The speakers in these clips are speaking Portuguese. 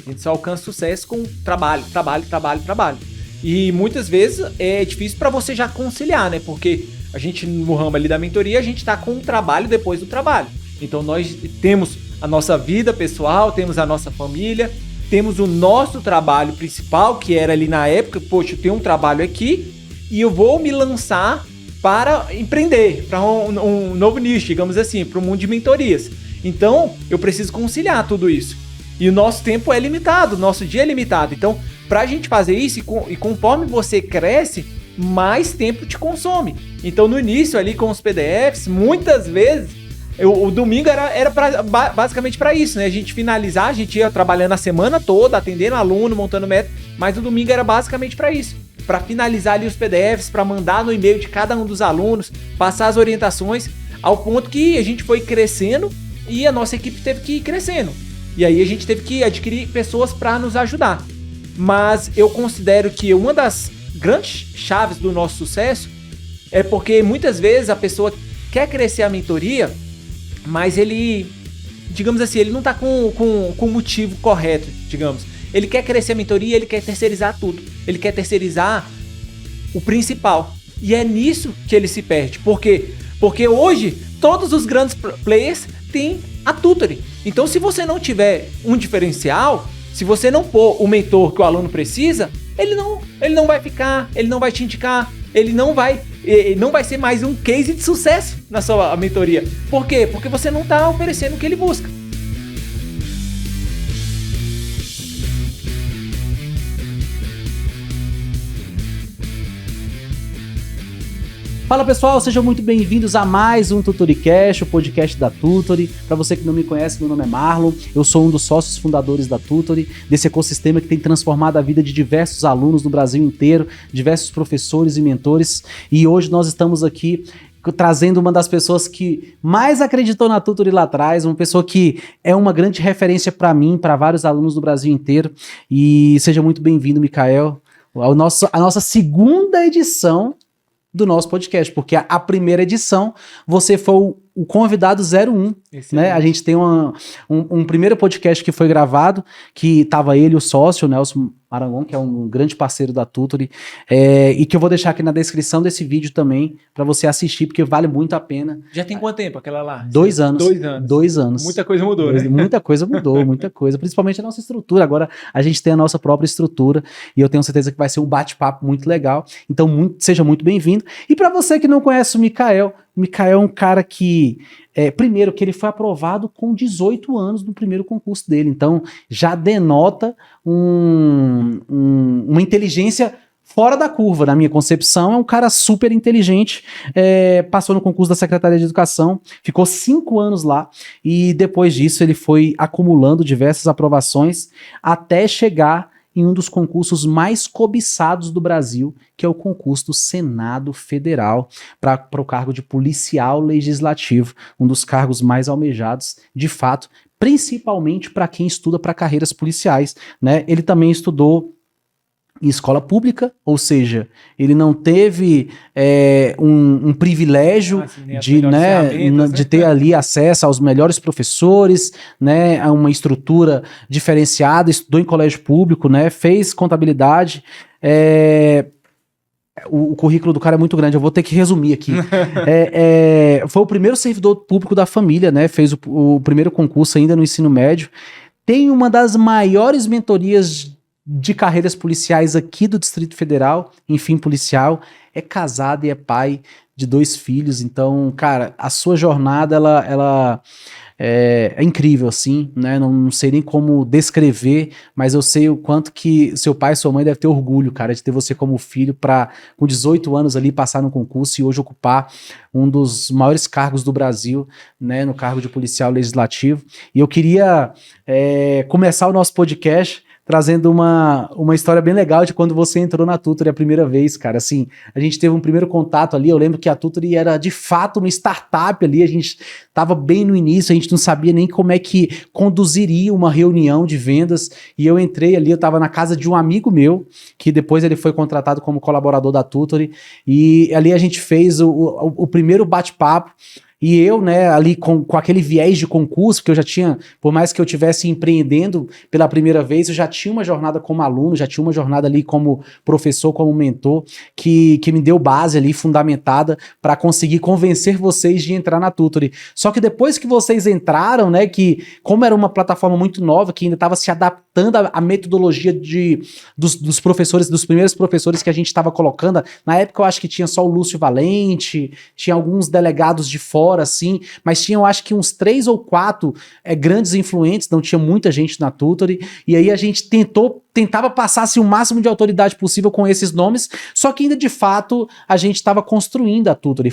A gente só alcança sucesso com trabalho, trabalho, trabalho, trabalho. E muitas vezes é difícil para você já conciliar, né? Porque a gente, no ramo ali da mentoria, a gente tá com o trabalho depois do trabalho. Então nós temos a nossa vida pessoal, temos a nossa família, temos o nosso trabalho principal, que era ali na época, poxa, eu tenho um trabalho aqui e eu vou me lançar para empreender, para um novo nicho, digamos assim, para o mundo de mentorias. Então, eu preciso conciliar tudo isso. E o nosso tempo é limitado, o nosso dia é limitado. Então, para a gente fazer isso, e conforme você cresce, mais tempo te consome. Então, no início ali com os PDFs, muitas vezes, o domingo era basicamente para isso, né? A gente finalizar, a gente ia trabalhando a semana toda, atendendo aluno, montando método, mas o domingo era basicamente para isso. Para finalizar ali os PDFs, para mandar no e-mail de cada um dos alunos, passar as orientações, ao ponto que a gente foi crescendo e a nossa equipe teve que ir crescendo. E aí a gente teve que adquirir pessoas para nos ajudar. Mas eu considero que uma das grandes chaves do nosso sucesso é porque muitas vezes a pessoa quer crescer a mentoria, mas ele, digamos assim, ele não está com o motivo correto, digamos. Ele quer crescer a mentoria, ele quer terceirizar tudo. Ele quer terceirizar o principal. E é nisso que ele se perde. Por quê? Porque hoje, todos os grandes players têm a Tutory. Então, se você não tiver um diferencial, se você não pôr o mentor que o aluno precisa, ele não vai ficar, ele não vai te indicar, ele não vai ser mais um case de sucesso na sua mentoria. Por quê? Porque você não está oferecendo o que ele busca. Fala pessoal, sejam muito bem-vindos a mais um TutoryCast, o podcast da Tutory. Para você que não me conhece, meu nome é Marlon, eu sou um dos sócios fundadores da Tutory, desse ecossistema que tem transformado a vida de diversos alunos no Brasil inteiro, diversos professores e mentores, e hoje nós estamos aqui trazendo uma das pessoas que mais acreditou na Tutory lá atrás, uma pessoa que é uma grande referência para mim, para vários alunos do Brasil inteiro, e seja muito bem-vindo, Mikael, a nossa segunda edição do nosso podcast, porque a primeira edição você foi o convidado 01, né? A gente tem um primeiro podcast que foi gravado, que tava ele, o sócio, o Nelson Marangon, que é um grande parceiro da Tutory, e que eu vou deixar aqui na descrição desse vídeo também, para você assistir, porque vale muito a pena. Já tem quanto tempo aquela lá? 2 anos. 2 anos. 2 anos. Muita coisa mudou, né? Muita coisa mudou, muita coisa, principalmente a nossa estrutura. Agora a gente tem a nossa própria estrutura, e eu tenho certeza que vai ser um bate-papo muito legal, então seja muito bem-vindo. E para você que não conhece o Mikael é um cara que, primeiro, que ele foi aprovado com 18 anos no primeiro concurso dele, então já denota uma inteligência fora da curva, na minha concepção. É um cara super inteligente, passou no concurso da Secretaria de Educação, ficou 5 anos lá, e depois disso ele foi acumulando diversas aprovações até chegar em um dos concursos mais cobiçados do Brasil, que é o concurso do Senado Federal, para o cargo de policial legislativo, um dos cargos mais almejados, de fato, principalmente para quem estuda para carreiras policiais, né? Ele também estudou em escola pública, ou seja, ele não teve um privilégio de ter ali acesso aos melhores professores, né, a uma estrutura diferenciada, estudou em colégio público, né, fez contabilidade. O currículo do cara é muito grande, eu vou ter que resumir aqui. Foi o primeiro servidor público da família, né, fez o primeiro concurso ainda no ensino médio, tem uma das maiores mentorias de carreiras policiais aqui do Distrito Federal, enfim, policial, é casado e é pai de 2 filhos, então, cara, a sua jornada, ela é incrível, assim, né, não sei nem como descrever, mas eu sei o quanto que seu pai e sua mãe devem ter orgulho, cara, de ter você como filho para, com 18 anos ali, passar no concurso e hoje ocupar um dos maiores cargos do Brasil, né, no cargo de policial legislativo. E eu queria começar o nosso podcast trazendo uma história bem legal de quando você entrou na Tutory a primeira vez, cara. Assim, a gente teve um primeiro contato ali, eu lembro que a Tutory era de fato uma startup ali, a gente tava bem no início, a gente não sabia nem como é que conduziria uma reunião de vendas, e eu entrei ali, eu tava na casa de um amigo meu, que depois ele foi contratado como colaborador da Tutory, e ali a gente fez o primeiro bate-papo, E eu, né, ali com aquele viés de concurso, que eu já tinha, por mais que eu estivesse empreendendo pela primeira vez, eu já tinha uma jornada como aluno, já tinha uma jornada ali como professor, como mentor, que me deu base ali, fundamentada, para conseguir convencer vocês de entrar na Tutory. Só que depois que vocês entraram, né, que como era uma plataforma muito nova, que ainda estava se adaptando à metodologia dos professores, dos primeiros professores que a gente estava colocando, na época eu acho que tinha só o Lúcio Valente, tinha alguns delegados de fora, assim, mas tinha, eu acho que uns 3 ou 4 grandes influentes, não tinha muita gente na Tutory, e aí a gente tentava passar assim, o máximo de autoridade possível com esses nomes, só que ainda de fato a gente estava construindo a Tutory.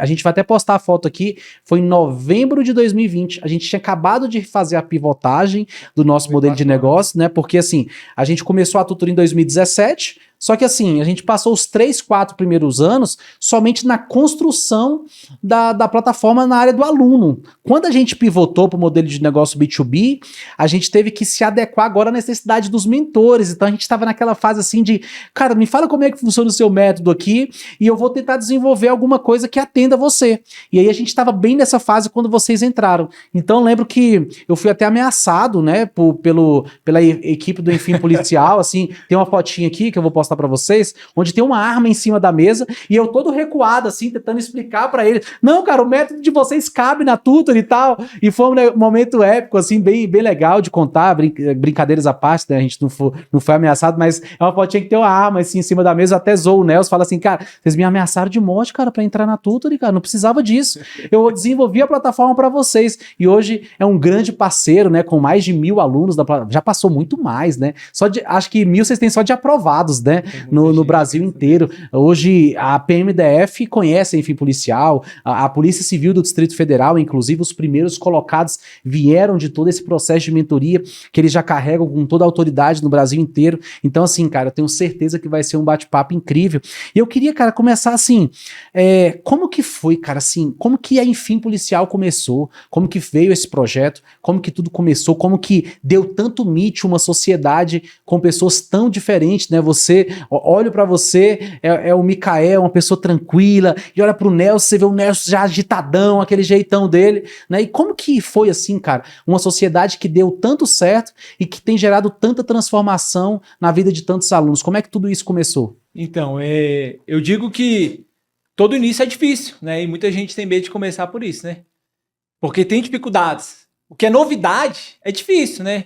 A gente vai até postar a foto aqui, foi em novembro de 2020, a gente tinha acabado de fazer a pivotagem do nosso modelo de negócio, né, porque assim, a gente começou a Tutory em 2017, só que assim, a gente passou os 3, 4 primeiros anos somente na construção da plataforma na área do aluno. Quando a gente pivotou para o modelo de negócio B2B, a gente teve que se adequar agora à necessidade dos mentores. Então a gente estava naquela fase assim de, cara, me fala como é que funciona o seu método aqui e eu vou tentar desenvolver alguma coisa que atenda você. E aí a gente estava bem nessa fase quando vocês entraram. Então eu lembro que eu fui até ameaçado, né, pela equipe do Enfim Policial, assim, tem uma fotinha aqui que eu vou postar para vocês, onde tem uma arma em cima da mesa e eu todo recuado, assim, tentando explicar para eles, não, cara, o método de vocês cabe na Tutory e tal, e foi um momento épico, assim, bem legal de contar, brincadeiras à parte, né, a gente não foi ameaçado, mas é uma fotinha que tem uma arma, assim, em cima da mesa, até zoou o Nelson, fala assim, cara, vocês me ameaçaram de morte, cara, para entrar na Tutory, cara, não precisava disso, eu desenvolvi a plataforma para vocês, e hoje é um grande parceiro, né, com mais de 1.000 alunos da plataforma, já passou muito mais, né, acho que 1.000 vocês têm só de aprovados, né, no Brasil inteiro. Hoje a PMDF conhece, enfim, policial, a Polícia Civil do Distrito Federal, inclusive os primeiros colocados vieram de todo esse processo de mentoria que eles já carregam com toda a autoridade no Brasil inteiro. Então, assim, cara, eu tenho certeza que vai ser um bate-papo incrível. E eu queria, cara, começar assim, como que foi, cara, assim, como que a Enfim Policial começou, como que veio esse projeto, como que tudo começou, como que deu tanto meet uma sociedade com pessoas tão diferentes, né, olho pra você, é o Micael, uma pessoa tranquila, e olha pro Nelson, você vê o Nelson já agitadão, aquele jeitão dele, né? E como que foi assim, cara? Uma sociedade que deu tanto certo e que tem gerado tanta transformação na vida de tantos alunos. Como é que tudo isso começou? Então, eu digo que todo início é difícil, né? E muita gente tem medo de começar por isso, né? Porque tem dificuldades. O que é novidade é difícil, né?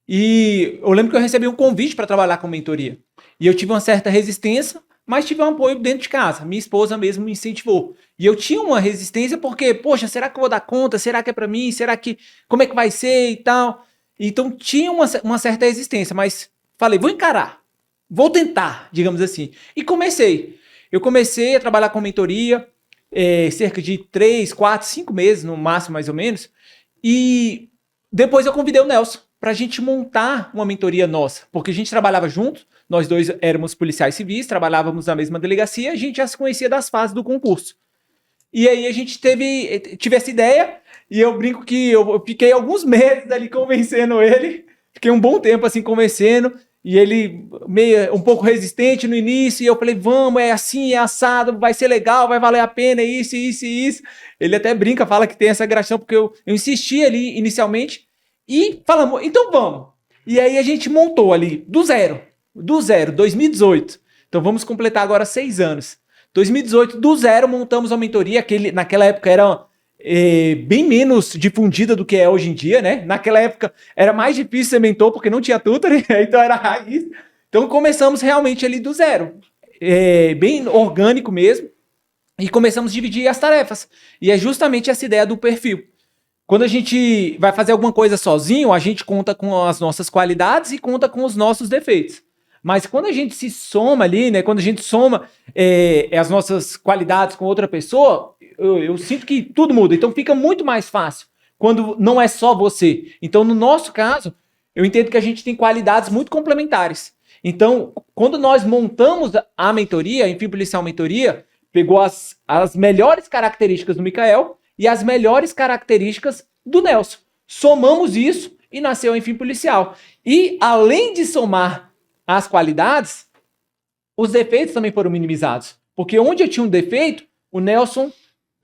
E eu lembro que eu recebi um convite para trabalhar com mentoria. E eu tive uma certa resistência, mas tive um apoio dentro de casa. Minha esposa mesmo me incentivou. E eu tinha uma resistência porque, poxa, será que eu vou dar conta? Será que é para mim? Será que... Como é que vai ser e tal? Então tinha uma certa resistência, mas falei, vou encarar. Vou tentar, digamos assim. E comecei. Eu comecei a trabalhar com mentoria, cerca de 3, 4, 5 meses, no máximo, mais ou menos. E depois eu convidei o Nelson para a gente montar uma mentoria nossa, porque a gente trabalhava junto, nós dois éramos policiais civis, trabalhávamos na mesma delegacia, a gente já se conhecia das fases do concurso. E aí a gente tive essa ideia, e eu brinco que eu fiquei alguns meses ali convencendo ele, fiquei um bom tempo assim convencendo, e ele meio um pouco resistente no início, e eu falei, vamos, é assim, é assado, vai ser legal, vai valer a pena, isso, isso e isso. Ele até brinca, fala que tem essa gratidão, porque eu insisti ali inicialmente, e falamos, então vamos. E aí a gente montou ali, do zero, 2018. Então vamos completar agora 6 anos. 2018, do zero, montamos a mentoria, que naquela época era bem menos difundida do que é hoje em dia, né? Naquela época era mais difícil ser mentor, porque não tinha tutor, então era raiz. Então começamos realmente ali do zero. Bem orgânico mesmo. E começamos a dividir as tarefas. E é justamente essa ideia do perfil. Quando a gente vai fazer alguma coisa sozinho, a gente conta com as nossas qualidades e conta com os nossos defeitos. Mas quando a gente se soma ali, né? Quando a gente soma as nossas qualidades com outra pessoa, eu sinto que tudo muda. Então fica muito mais fácil quando não é só você. Então, no nosso caso, eu entendo que a gente tem qualidades muito complementares. Então, quando nós montamos a mentoria, a Enfim Policial Mentoria, pegou as melhores características do Micael e as melhores características do Nelson. Somamos isso e nasceu a Enfim Policial. E, além de somar as qualidades, os defeitos também foram minimizados. Porque onde eu tinha um defeito, o Nelson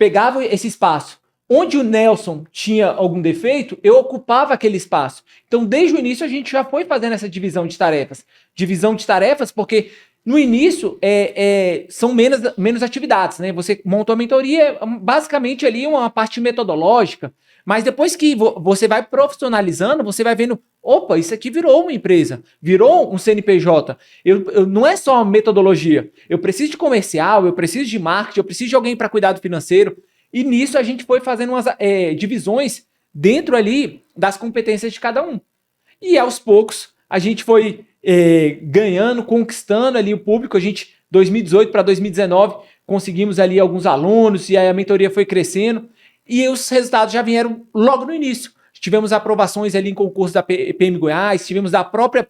pegava esse espaço. Onde o Nelson tinha algum defeito, eu ocupava aquele espaço. Então, desde o início, a gente já foi fazendo essa divisão de tarefas. Divisão de tarefas porque no início são menos atividades, né? Você monta uma mentoria, basicamente ali uma parte metodológica, mas depois que você vai profissionalizando, você vai vendo, opa, isso aqui virou uma empresa, virou um CNPJ. Não é só metodologia, eu preciso de comercial, eu preciso de marketing, eu preciso de alguém para cuidar do financeiro. E nisso a gente foi fazendo umas divisões dentro ali das competências de cada um. E aos poucos a gente foi ganhando, conquistando ali o público. A gente, 2018 para 2019, conseguimos ali alguns alunos e aí a mentoria foi crescendo. E os resultados já vieram logo no início. Tivemos aprovações ali em concurso da PM Goiás, tivemos da própria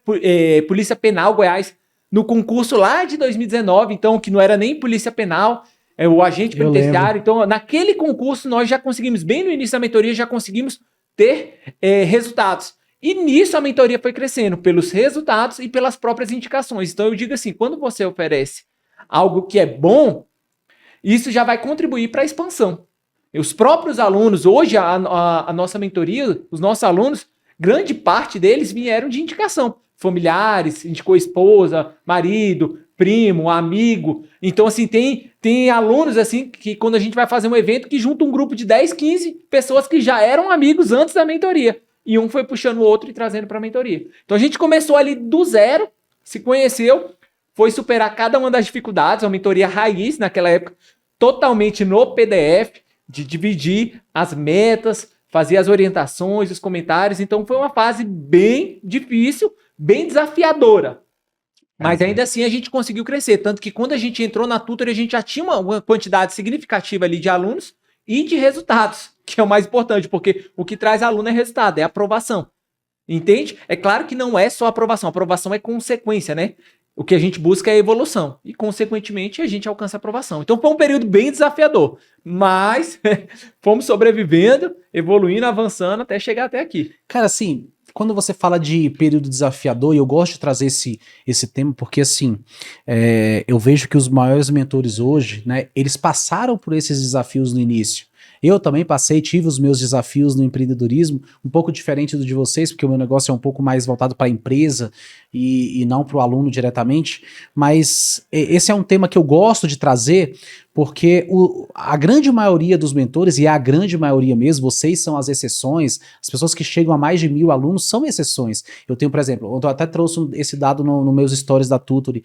Polícia Penal Goiás no concurso lá de 2019, então que não era nem Polícia Penal, o agente penitenciário. Então, naquele concurso, nós já conseguimos, bem no início da mentoria, já conseguimos ter resultados. E nisso a mentoria foi crescendo, pelos resultados e pelas próprias indicações. Então, eu digo assim, quando você oferece algo que é bom, isso já vai contribuir para a expansão. E os próprios alunos, hoje, a nossa mentoria, os nossos alunos, grande parte deles vieram de indicação. Familiares, indicou esposa, marido, primo, amigo. Então, assim, tem alunos, assim, que quando a gente vai fazer um evento, que junta um grupo de 10, 15 pessoas que já eram amigos antes da mentoria. E um foi puxando o outro e trazendo para a mentoria. Então, a gente começou ali do zero, se conheceu, foi superar cada uma das dificuldades, uma mentoria raiz naquela época, totalmente no PDF, de dividir as metas, fazer as orientações, os comentários. Então, foi uma fase bem difícil, bem desafiadora. Mas ainda assim a gente conseguiu crescer. Tanto que quando a gente entrou na Tutor, a gente já tinha uma quantidade significativa ali de alunos e de resultados, que é o mais importante, porque o que traz aluno é resultado, é aprovação. Entende? É claro que não é só aprovação. Aprovação é consequência, né? O que a gente busca é evolução. E, consequentemente, a gente alcança a aprovação. Então, foi um período bem desafiador. Mas fomos sobrevivendo, evoluindo, avançando, até chegar até aqui. Cara, assim, quando você fala de período desafiador, e eu gosto de trazer esse tema, porque, assim, eu vejo que os maiores mentores hoje, né, eles passaram por esses desafios no início. Eu também passei, tive os meus desafios no empreendedorismo, um pouco diferente do de vocês, porque o meu negócio é um pouco mais voltado para a empresa e não para o aluno diretamente, mas esse é um tema que eu gosto de trazer, porque a grande maioria dos mentores, e é a grande maioria mesmo, vocês são as exceções, as pessoas que chegam a mais de 1.000 alunos são exceções. Eu tenho, por exemplo, eu até trouxe esse dado no meus stories da Tutor,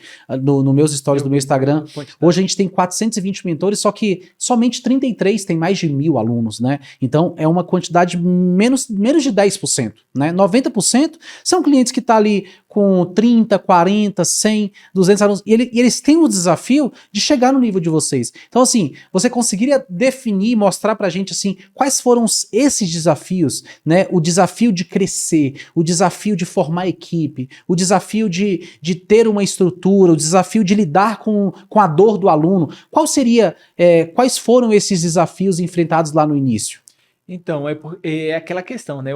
no meus stories do meu Instagram. Hoje a gente tem 420 mentores, só que somente 33 tem mais de 1.000 alunos, né? Então é uma quantidade menos de 10%, né? 90% são clientes que estão ali com 30, 40, 100, 200 alunos, e eles têm o desafio de chegar no nível de vocês. Então, assim, você conseguiria definir, mostrar pra gente, assim, quais foram esses desafios, né? O desafio de crescer, o desafio de formar equipe, o desafio de ter uma estrutura, o desafio de lidar com a dor do aluno. Quais foram esses desafios enfrentados lá no início? Então, é aquela questão, né?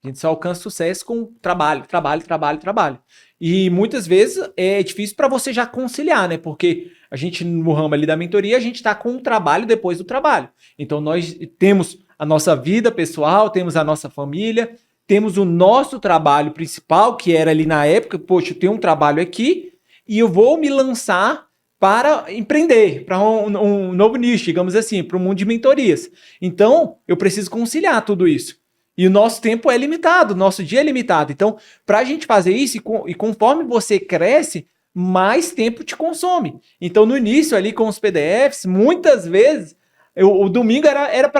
A gente só alcança sucesso com trabalho. E muitas vezes é difícil para você já conciliar, né? Porque a gente, no ramo ali da mentoria, a gente está com o trabalho depois do trabalho. Então, nós temos a nossa vida pessoal, temos a nossa família, temos o nosso trabalho principal, que era ali na época, poxa, eu tenho um trabalho aqui e eu vou me lançar para empreender, para um novo nicho, digamos assim, para o mundo de mentorias. Então, eu preciso conciliar tudo isso. E o nosso tempo é limitado, o nosso dia é limitado. Então, para a gente fazer isso, e conforme você cresce, mais tempo te consome. Então, no início ali com os PDFs, muitas vezes, o domingo era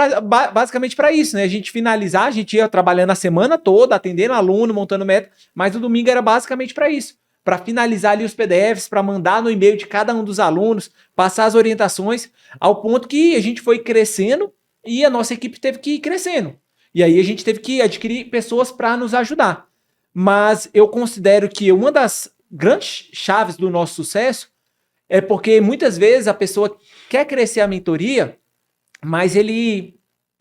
basicamente para isso, né? A gente finalizar, a gente ia trabalhando a semana toda, atendendo aluno, montando meta, mas o domingo era basicamente para isso. Para finalizar ali os PDFs, para mandar no e-mail de cada um dos alunos, passar as orientações, ao ponto que a gente foi crescendo e a nossa equipe teve que ir crescendo. E aí a gente teve que adquirir pessoas para nos ajudar. Mas eu considero que uma das grandes chaves do nosso sucesso é porque muitas vezes a pessoa quer crescer a mentoria, mas ele,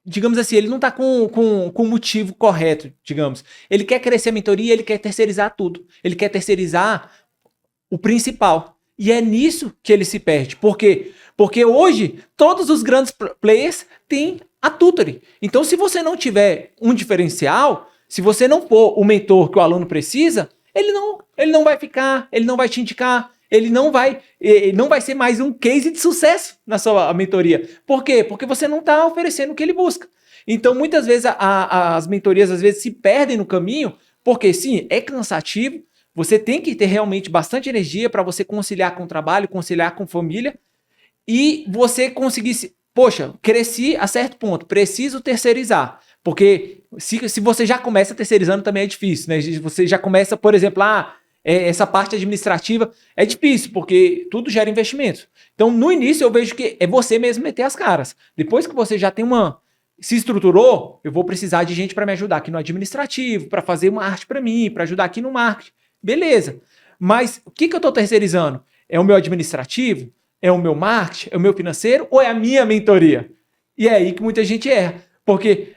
digamos assim, ele não está com o motivo correto, digamos. Ele quer crescer a mentoria, ele quer terceirizar tudo. Ele quer terceirizar o principal. E é nisso que ele se perde. Por quê? Porque hoje, todos os grandes players têm a tutoring. Então, se você não tiver um diferencial, se você não for o mentor que o aluno precisa, ele não vai ficar, ele não vai te indicar, ele não vai ser mais um case de sucesso na sua mentoria. Por quê? Porque você não está oferecendo o que ele busca. Então, muitas vezes, as mentorias às vezes se perdem no caminho, porque sim, é cansativo, você tem que ter realmente bastante energia para você conciliar com o trabalho, conciliar com a família, e você conseguir, poxa, cresci a certo ponto, preciso terceirizar. Porque se você já começa terceirizando também é difícil, né? Você já começa, por exemplo, essa parte administrativa é difícil, porque tudo gera investimento. Então, no início, eu vejo que é você mesmo meter as caras. Depois que você já tem se estruturou, eu vou precisar de gente para me ajudar aqui no administrativo, para fazer uma arte para mim, para ajudar aqui no marketing. Beleza. Mas o que eu estou terceirizando? É o meu administrativo? É o meu marketing? É o meu financeiro? Ou é a minha mentoria? E é aí que muita gente erra. Porque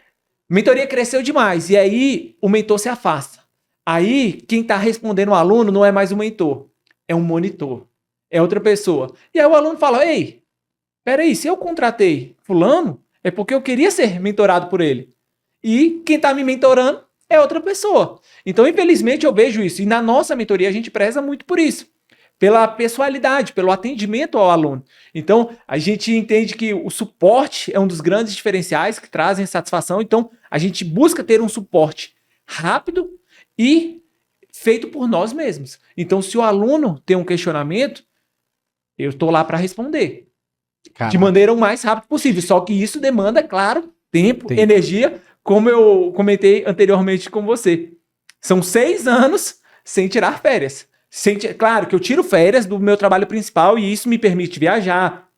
mentoria cresceu demais. E aí o mentor se afasta. Aí quem está respondendo o aluno não é mais o mentor. É um monitor. É outra pessoa. E aí o aluno fala, ei, peraí, se eu contratei fulano, é porque eu queria ser mentorado por ele. E quem está me mentorando é outra pessoa. Então, infelizmente, eu vejo isso. E na nossa mentoria, a gente preza muito por isso. Pela pessoalidade, pelo atendimento ao aluno. Então, a gente entende que o suporte é um dos grandes diferenciais que trazem satisfação. Então, a gente busca ter um suporte rápido e feito por nós mesmos. Então, se o aluno tem um questionamento, eu estou lá para responder. Caraca. De maneira o mais rápido possível. Só que isso demanda, claro, tempo. Energia, como eu comentei anteriormente com você. São 6 anos sem tirar férias. Claro que eu tiro férias do meu trabalho principal e isso me permite viajar.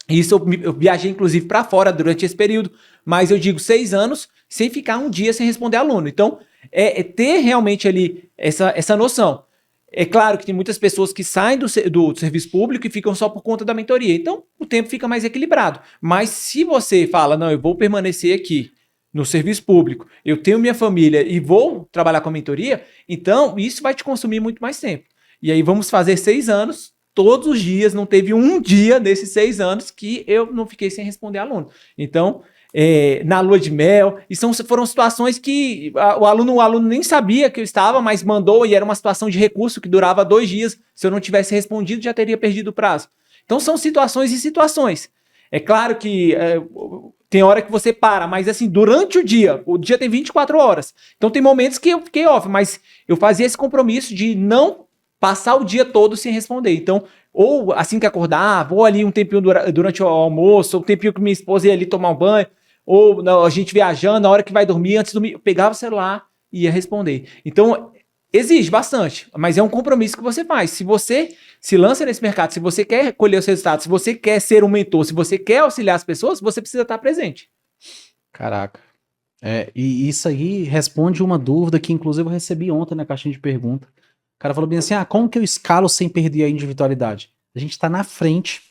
Isso eu viajei, inclusive, para fora durante esse período. Mas eu digo 6 anos sem ficar um dia sem responder aluno. Então, é ter realmente ali essa noção. É claro que tem muitas pessoas que saem do serviço público e ficam só por conta da mentoria. Então, o tempo fica mais equilibrado. Mas se você fala, não, eu vou permanecer aqui no serviço público, eu tenho minha família e vou trabalhar com a mentoria, então isso vai te consumir muito mais tempo. E aí vamos fazer 6 anos, todos os dias, não teve um dia nesses 6 anos que eu não fiquei sem responder aluno. Então, na lua de mel, e foram situações que o aluno nem sabia que eu estava, mas mandou, e era uma situação de recurso que durava 2 dias. Se eu não tivesse respondido, já teria perdido o prazo. Então são situações e situações. É claro que tem hora que você para, mas assim, durante o dia tem 24 horas. Então tem momentos que eu fiquei off, mas eu fazia esse compromisso de não passar o dia todo sem responder. Então, ou assim que acordar, ou ali um tempinho durante o almoço, ou um tempinho que minha esposa ia ali tomar um banho, ou a gente viajando, na hora que vai dormir, antes de dormir, eu pegava o celular e ia responder. Então, exige bastante, mas é um compromisso que você faz. Se você se lança nesse mercado, se você quer colher os resultados, se você quer ser um mentor, se você quer auxiliar as pessoas, você precisa estar presente. Caraca. E isso aí responde uma dúvida que, inclusive, eu recebi ontem na caixinha de pergunta. O cara falou bem assim, como que eu escalo sem perder a individualidade? A gente está na frente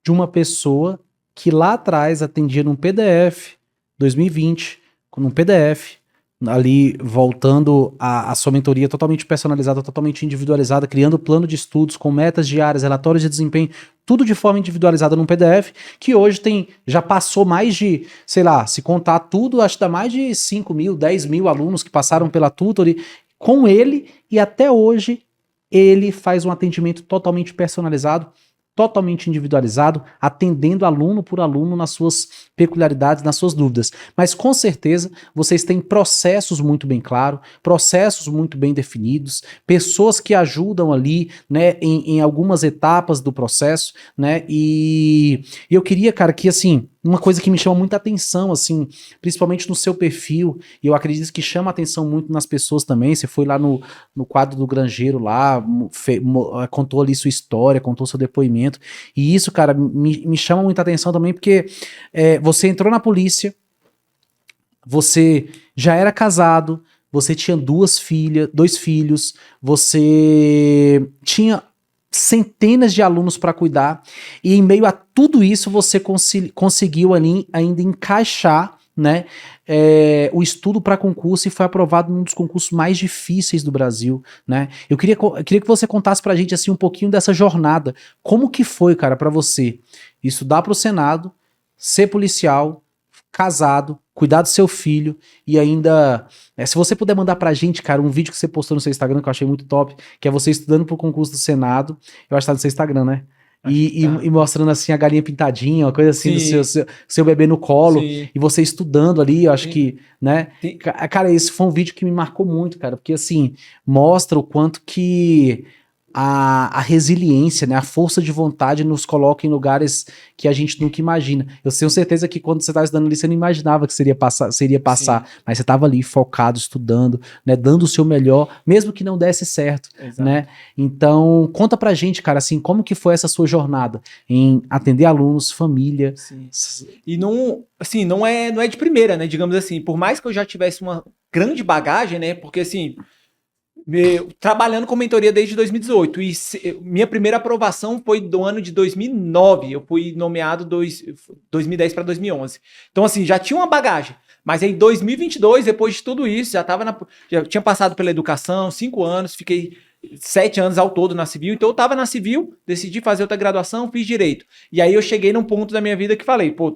de uma pessoa que lá atrás atendia num PDF, 2020, num PDF, ali voltando a sua mentoria totalmente personalizada, totalmente individualizada, criando plano de estudos com metas diárias, relatórios de desempenho, tudo de forma individualizada num PDF, que hoje já passou mais de, sei lá, se contar tudo, acho que dá mais de 5 mil, 10 mil alunos que passaram pela Tutoring com ele, e até hoje ele faz um atendimento totalmente personalizado, totalmente individualizado, atendendo aluno por aluno nas suas peculiaridades, nas suas dúvidas. Mas com certeza vocês têm processos muito bem claros, processos muito bem definidos, pessoas que ajudam ali, né, em algumas etapas do processo, né, e eu queria, cara, que assim, uma coisa que me chama muita atenção, assim, principalmente no seu perfil, e eu acredito que chama atenção muito nas pessoas também, você foi lá no quadro do Granjeiro lá, contou ali sua história, contou seu depoimento, e isso, cara, me chama muita atenção também, porque você entrou na polícia, você já era casado, você tinha 2 filhos, você tinha centenas de alunos para cuidar, e em meio a tudo isso você conseguiu ali ainda encaixar, né, o estudo para concurso e foi aprovado num dos concursos mais difíceis do Brasil, né? Eu queria que você contasse pra gente assim um pouquinho dessa jornada. Como que foi, cara, para você estudar pro Senado, ser policial, casado, cuidar do seu filho e ainda, se você puder mandar pra gente, cara, um vídeo que você postou no seu Instagram que eu achei muito top, que é você estudando pro concurso do Senado, eu acho que tá no seu Instagram, né? E mostrando assim a galinha pintadinha, uma coisa assim do seu bebê no colo, e você estudando ali, eu acho que, né? Cara, esse foi um vídeo que me marcou muito, cara, porque assim, mostra o quanto que a resiliência, né, a força de vontade nos coloca em lugares que a gente nunca imagina. Eu tenho certeza que quando você estava estudando ali, você não imaginava que seria passar, mas você estava ali focado, estudando, né, dando o seu melhor, mesmo que não desse certo, né? Então, conta pra gente, cara, assim, como que foi essa sua jornada em atender alunos, família? E não, assim, não é de primeira, né, digamos assim, por mais que eu já tivesse uma grande bagagem, né, porque assim, trabalhando com mentoria desde 2018 e minha primeira aprovação foi do ano de 2009, eu fui nomeado 2010 para 2011, então assim, já tinha uma bagagem, mas em 2022, depois de tudo isso, já tinha passado pela educação, 5 anos, fiquei 7 anos ao todo na civil, então eu tava na civil, decidi fazer outra graduação, fiz direito, e aí eu cheguei num ponto da minha vida que falei, pô,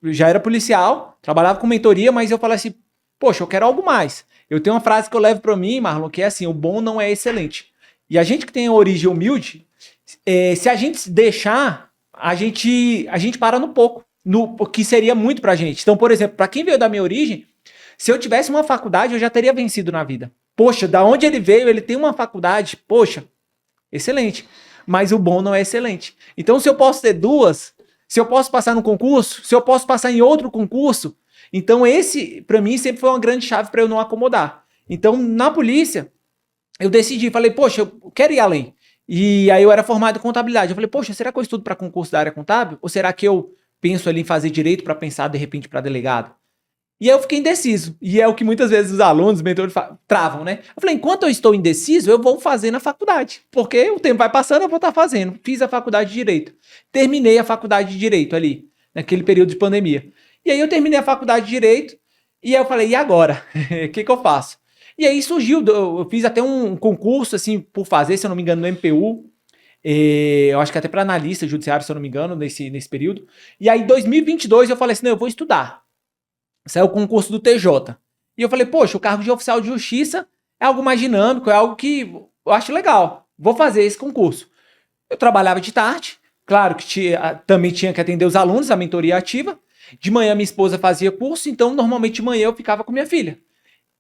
eu já era policial, trabalhava com mentoria, mas eu falei assim, poxa, eu quero algo mais. Eu tenho uma frase que eu levo pra mim, Marlon, que é assim, o bom não é excelente. E a gente que tem a origem humilde, se a gente deixar, a gente para no pouco, no que seria muito pra gente. Então, por exemplo, pra quem veio da minha origem, se eu tivesse uma faculdade, eu já teria vencido na vida. Poxa, da onde ele veio, ele tem uma faculdade, poxa, excelente. Mas o bom não é excelente. Então, se eu posso ter duas, se eu posso passar no concurso, se eu posso passar em outro concurso, então esse, pra mim, sempre foi uma grande chave para eu não acomodar. Então, na polícia, eu decidi, falei, poxa, eu quero ir além. E aí eu era formado em contabilidade. Eu falei, poxa, será que eu estudo para concurso da área contábil? Ou será que eu penso ali em fazer direito para pensar, de repente, para delegado? E aí eu fiquei indeciso. E é o que muitas vezes os alunos, os mentores travam, né? Eu falei, enquanto eu estou indeciso, eu vou fazer na faculdade. Porque o tempo vai passando, eu vou estar fazendo. Fiz a faculdade de Direito. Terminei a faculdade de Direito ali, naquele período de pandemia. E aí eu terminei a faculdade de Direito, e aí eu falei, e agora? O que eu faço? E aí surgiu, eu fiz até um concurso, assim, por fazer, se eu não me engano, no MPU, eu acho que até para analista judiciário, se eu não me engano, nesse período. E aí, em 2022, eu falei assim, não, eu vou estudar. Saiu o concurso do TJ. E eu falei, poxa, o cargo de oficial de justiça é algo mais dinâmico, é algo que eu acho legal. Vou fazer esse concurso. Eu trabalhava de tarde, claro que também tinha que atender os alunos, a mentoria ativa. De manhã minha esposa fazia curso, então normalmente de manhã eu ficava com minha filha.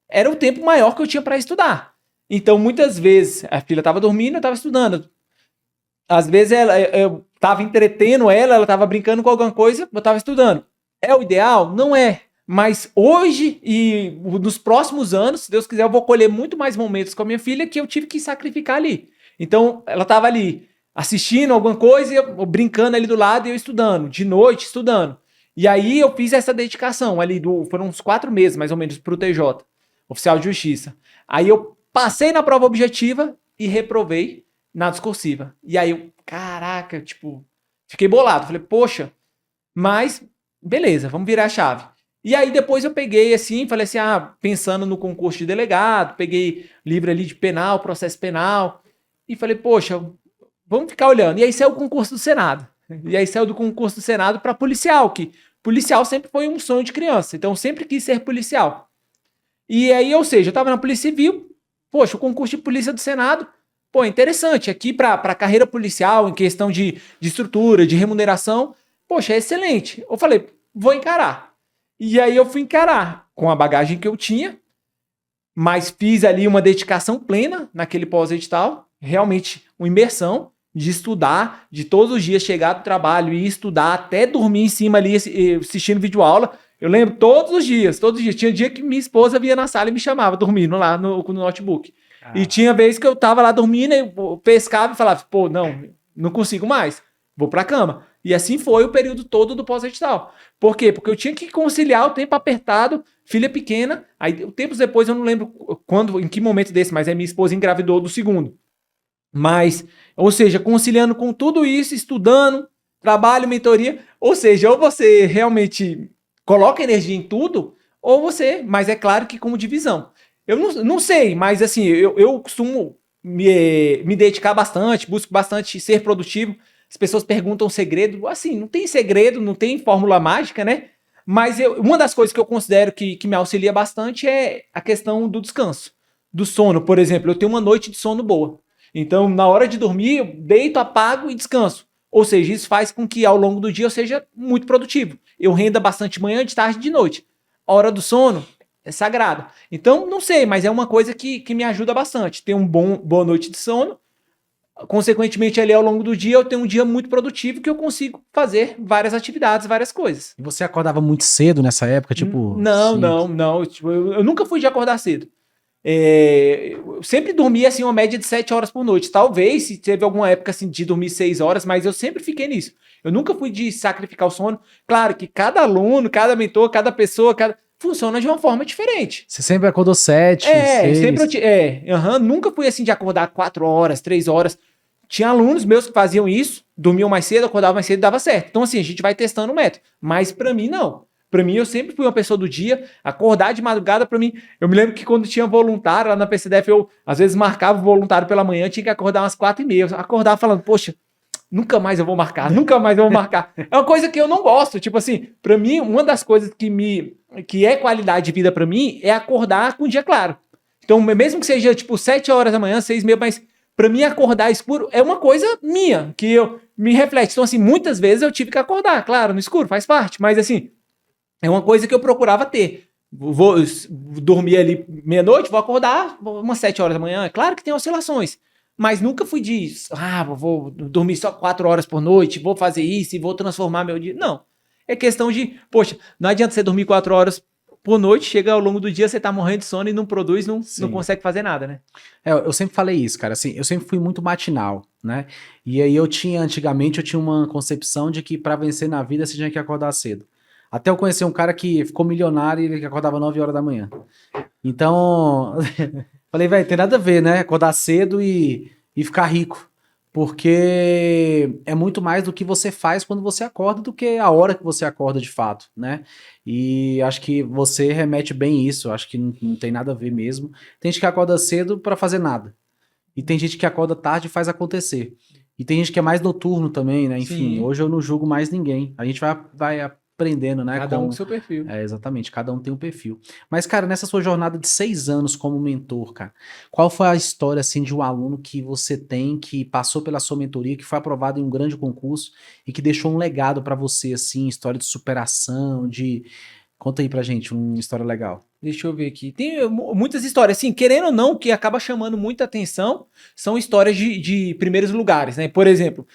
Era o tempo maior que eu tinha para estudar. Então muitas vezes a filha estava dormindo, eu estava estudando. Às vezes eu estava entretendo ela estava brincando com alguma coisa, eu estava estudando. É o ideal? Não é. Mas hoje e nos próximos anos, se Deus quiser, eu vou colher muito mais momentos com a minha filha que eu tive que sacrificar ali. Então ela estava ali assistindo alguma coisa, eu brincando ali do lado e eu estudando, de noite estudando. E aí eu fiz essa dedicação ali, foram uns 4 meses mais ou menos pro TJ, oficial de justiça. Aí eu passei na prova objetiva e reprovei na discursiva. E aí eu, caraca, tipo, fiquei bolado. Falei, poxa, mas beleza, vamos virar a chave. E aí depois eu peguei assim, falei assim, pensando no concurso de delegado, peguei livro ali de penal, processo penal, e falei, poxa, vamos ficar olhando. E aí saiu o concurso do Senado. E aí saiu do concurso do Senado para policial, que policial sempre foi um sonho de criança, então eu sempre quis ser policial. E aí, ou seja, eu estava na Polícia Civil, poxa, o concurso de polícia do Senado, pô, interessante, aqui para carreira policial, em questão de estrutura, de remuneração, poxa, é excelente. Eu falei, vou encarar. E aí eu fui encarar com a bagagem que eu tinha, mas fiz ali uma dedicação plena naquele pós-edital, realmente uma imersão, de estudar, de todos os dias chegar do trabalho e estudar, até dormir em cima ali, assistindo videoaula. Eu lembro todos os dias. Tinha dia que minha esposa vinha na sala e me chamava, dormindo lá no notebook. E tinha vez que eu tava lá dormindo, eu pescava e falava, pô, não consigo mais, vou pra cama. E assim foi o período todo do pós-edital. Por quê? Porque eu tinha que conciliar o tempo apertado, filha pequena, aí tempos depois eu não lembro em que momento desse, mas aí minha esposa engravidou do segundo. Mas, ou seja, conciliando com tudo isso, estudando, trabalho, mentoria, ou seja, ou você realmente coloca energia em tudo, ou você, mas é claro que como divisão. Eu não sei, mas assim, eu costumo me dedicar bastante, busco bastante ser produtivo. As pessoas perguntam segredo, assim, não tem segredo, não tem fórmula mágica, né? Mas uma das coisas que eu considero que me auxilia bastante é a questão do descanso, do sono, por exemplo. Eu tenho uma noite de sono boa. Então, na hora de dormir, eu deito, apago e descanso. Ou seja, isso faz com que ao longo do dia eu seja muito produtivo. Eu renda bastante manhã, de tarde e de noite. A hora do sono é sagrada. Então, não sei, mas é uma coisa que me ajuda bastante. Ter boa noite de sono. Consequentemente, ali ao longo do dia, eu tenho um dia muito produtivo que eu consigo fazer várias atividades, várias coisas. E você acordava muito cedo nessa época, tipo... Não. Tipo, eu nunca fui de acordar cedo. Eu sempre dormia assim uma média de 7 horas por noite. Talvez se teve alguma época assim de dormir 6 horas, mas eu sempre fiquei nisso. Eu nunca fui de sacrificar o sono. Claro que cada aluno, cada mentor, cada pessoa, funciona de uma forma diferente. Você sempre acordou 7, 6? Sempre nunca fui assim de acordar 4 horas, 3 horas. Tinha alunos meus que faziam isso, dormiam mais cedo, acordavam mais cedo e dava certo. Então assim, a gente vai testando o método. Mas pra mim não. Pra mim, eu sempre fui uma pessoa do dia, acordar de madrugada pra mim. Eu me lembro que quando tinha voluntário lá na PCDF, eu às vezes marcava o voluntário pela manhã, tinha que acordar umas 4h30. Eu acordava falando, poxa, nunca mais eu vou marcar. É uma coisa que eu não gosto. Tipo assim, pra mim, uma das coisas que é qualidade de vida pra mim é acordar com o dia claro. Então, mesmo que seja tipo 7 horas da manhã, 6h30, mas pra mim acordar escuro é uma coisa minha, que eu me reflete. Então, assim, muitas vezes eu tive que acordar, claro, no escuro, faz parte, mas assim, é uma coisa que eu procurava ter. Vou dormir ali meia-noite, vou acordar umas 7 horas da manhã. É claro que tem oscilações, mas nunca fui vou dormir só 4 horas por noite, vou fazer isso e vou transformar meu dia. Não. É questão de, poxa, não adianta você dormir 4 horas por noite, chega ao longo do dia, você tá morrendo de sono e não produz, não consegue fazer nada, né? Eu sempre falei isso, cara, assim, eu sempre fui muito matinal, né? E aí antigamente eu tinha uma concepção de que pra vencer na vida você tinha que acordar cedo. Até eu conheci um cara que ficou milionário e ele acordava 9 horas da manhã. Então, falei, velho, tem nada a ver, né? Acordar cedo e ficar rico. Porque é muito mais do que você faz quando você acorda do que a hora que você acorda de fato, né? E acho que você remete bem isso, acho que não tem nada a ver mesmo. Tem gente que acorda cedo pra fazer nada. E tem gente que acorda tarde e faz acontecer. E tem gente que é mais noturno também, né? Enfim, hoje eu não julgo mais ninguém. A gente vai aprendendo, né? Cada um com seu perfil. Exatamente, cada um tem um perfil. Mas, cara, nessa sua jornada de 6 anos como mentor, cara, qual foi a história, assim, de um aluno que você tem, que passou pela sua mentoria, que foi aprovado em um grande concurso e que deixou um legado pra você, assim, história de superação, Conta aí pra gente uma história legal. Deixa eu ver aqui. Tem muitas histórias, assim, querendo ou não, o que acaba chamando muita atenção são histórias de primeiros lugares, né? Por exemplo,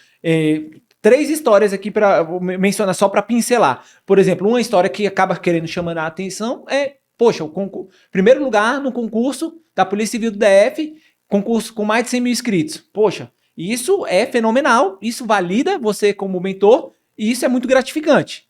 3 histórias aqui para mencionar só para pincelar. Por exemplo, uma história que acaba chamando a atenção é, poxa, primeiro lugar no concurso da Polícia Civil do DF, concurso com mais de 100 mil inscritos. Poxa, isso é fenomenal, isso valida você como mentor e isso é muito gratificante.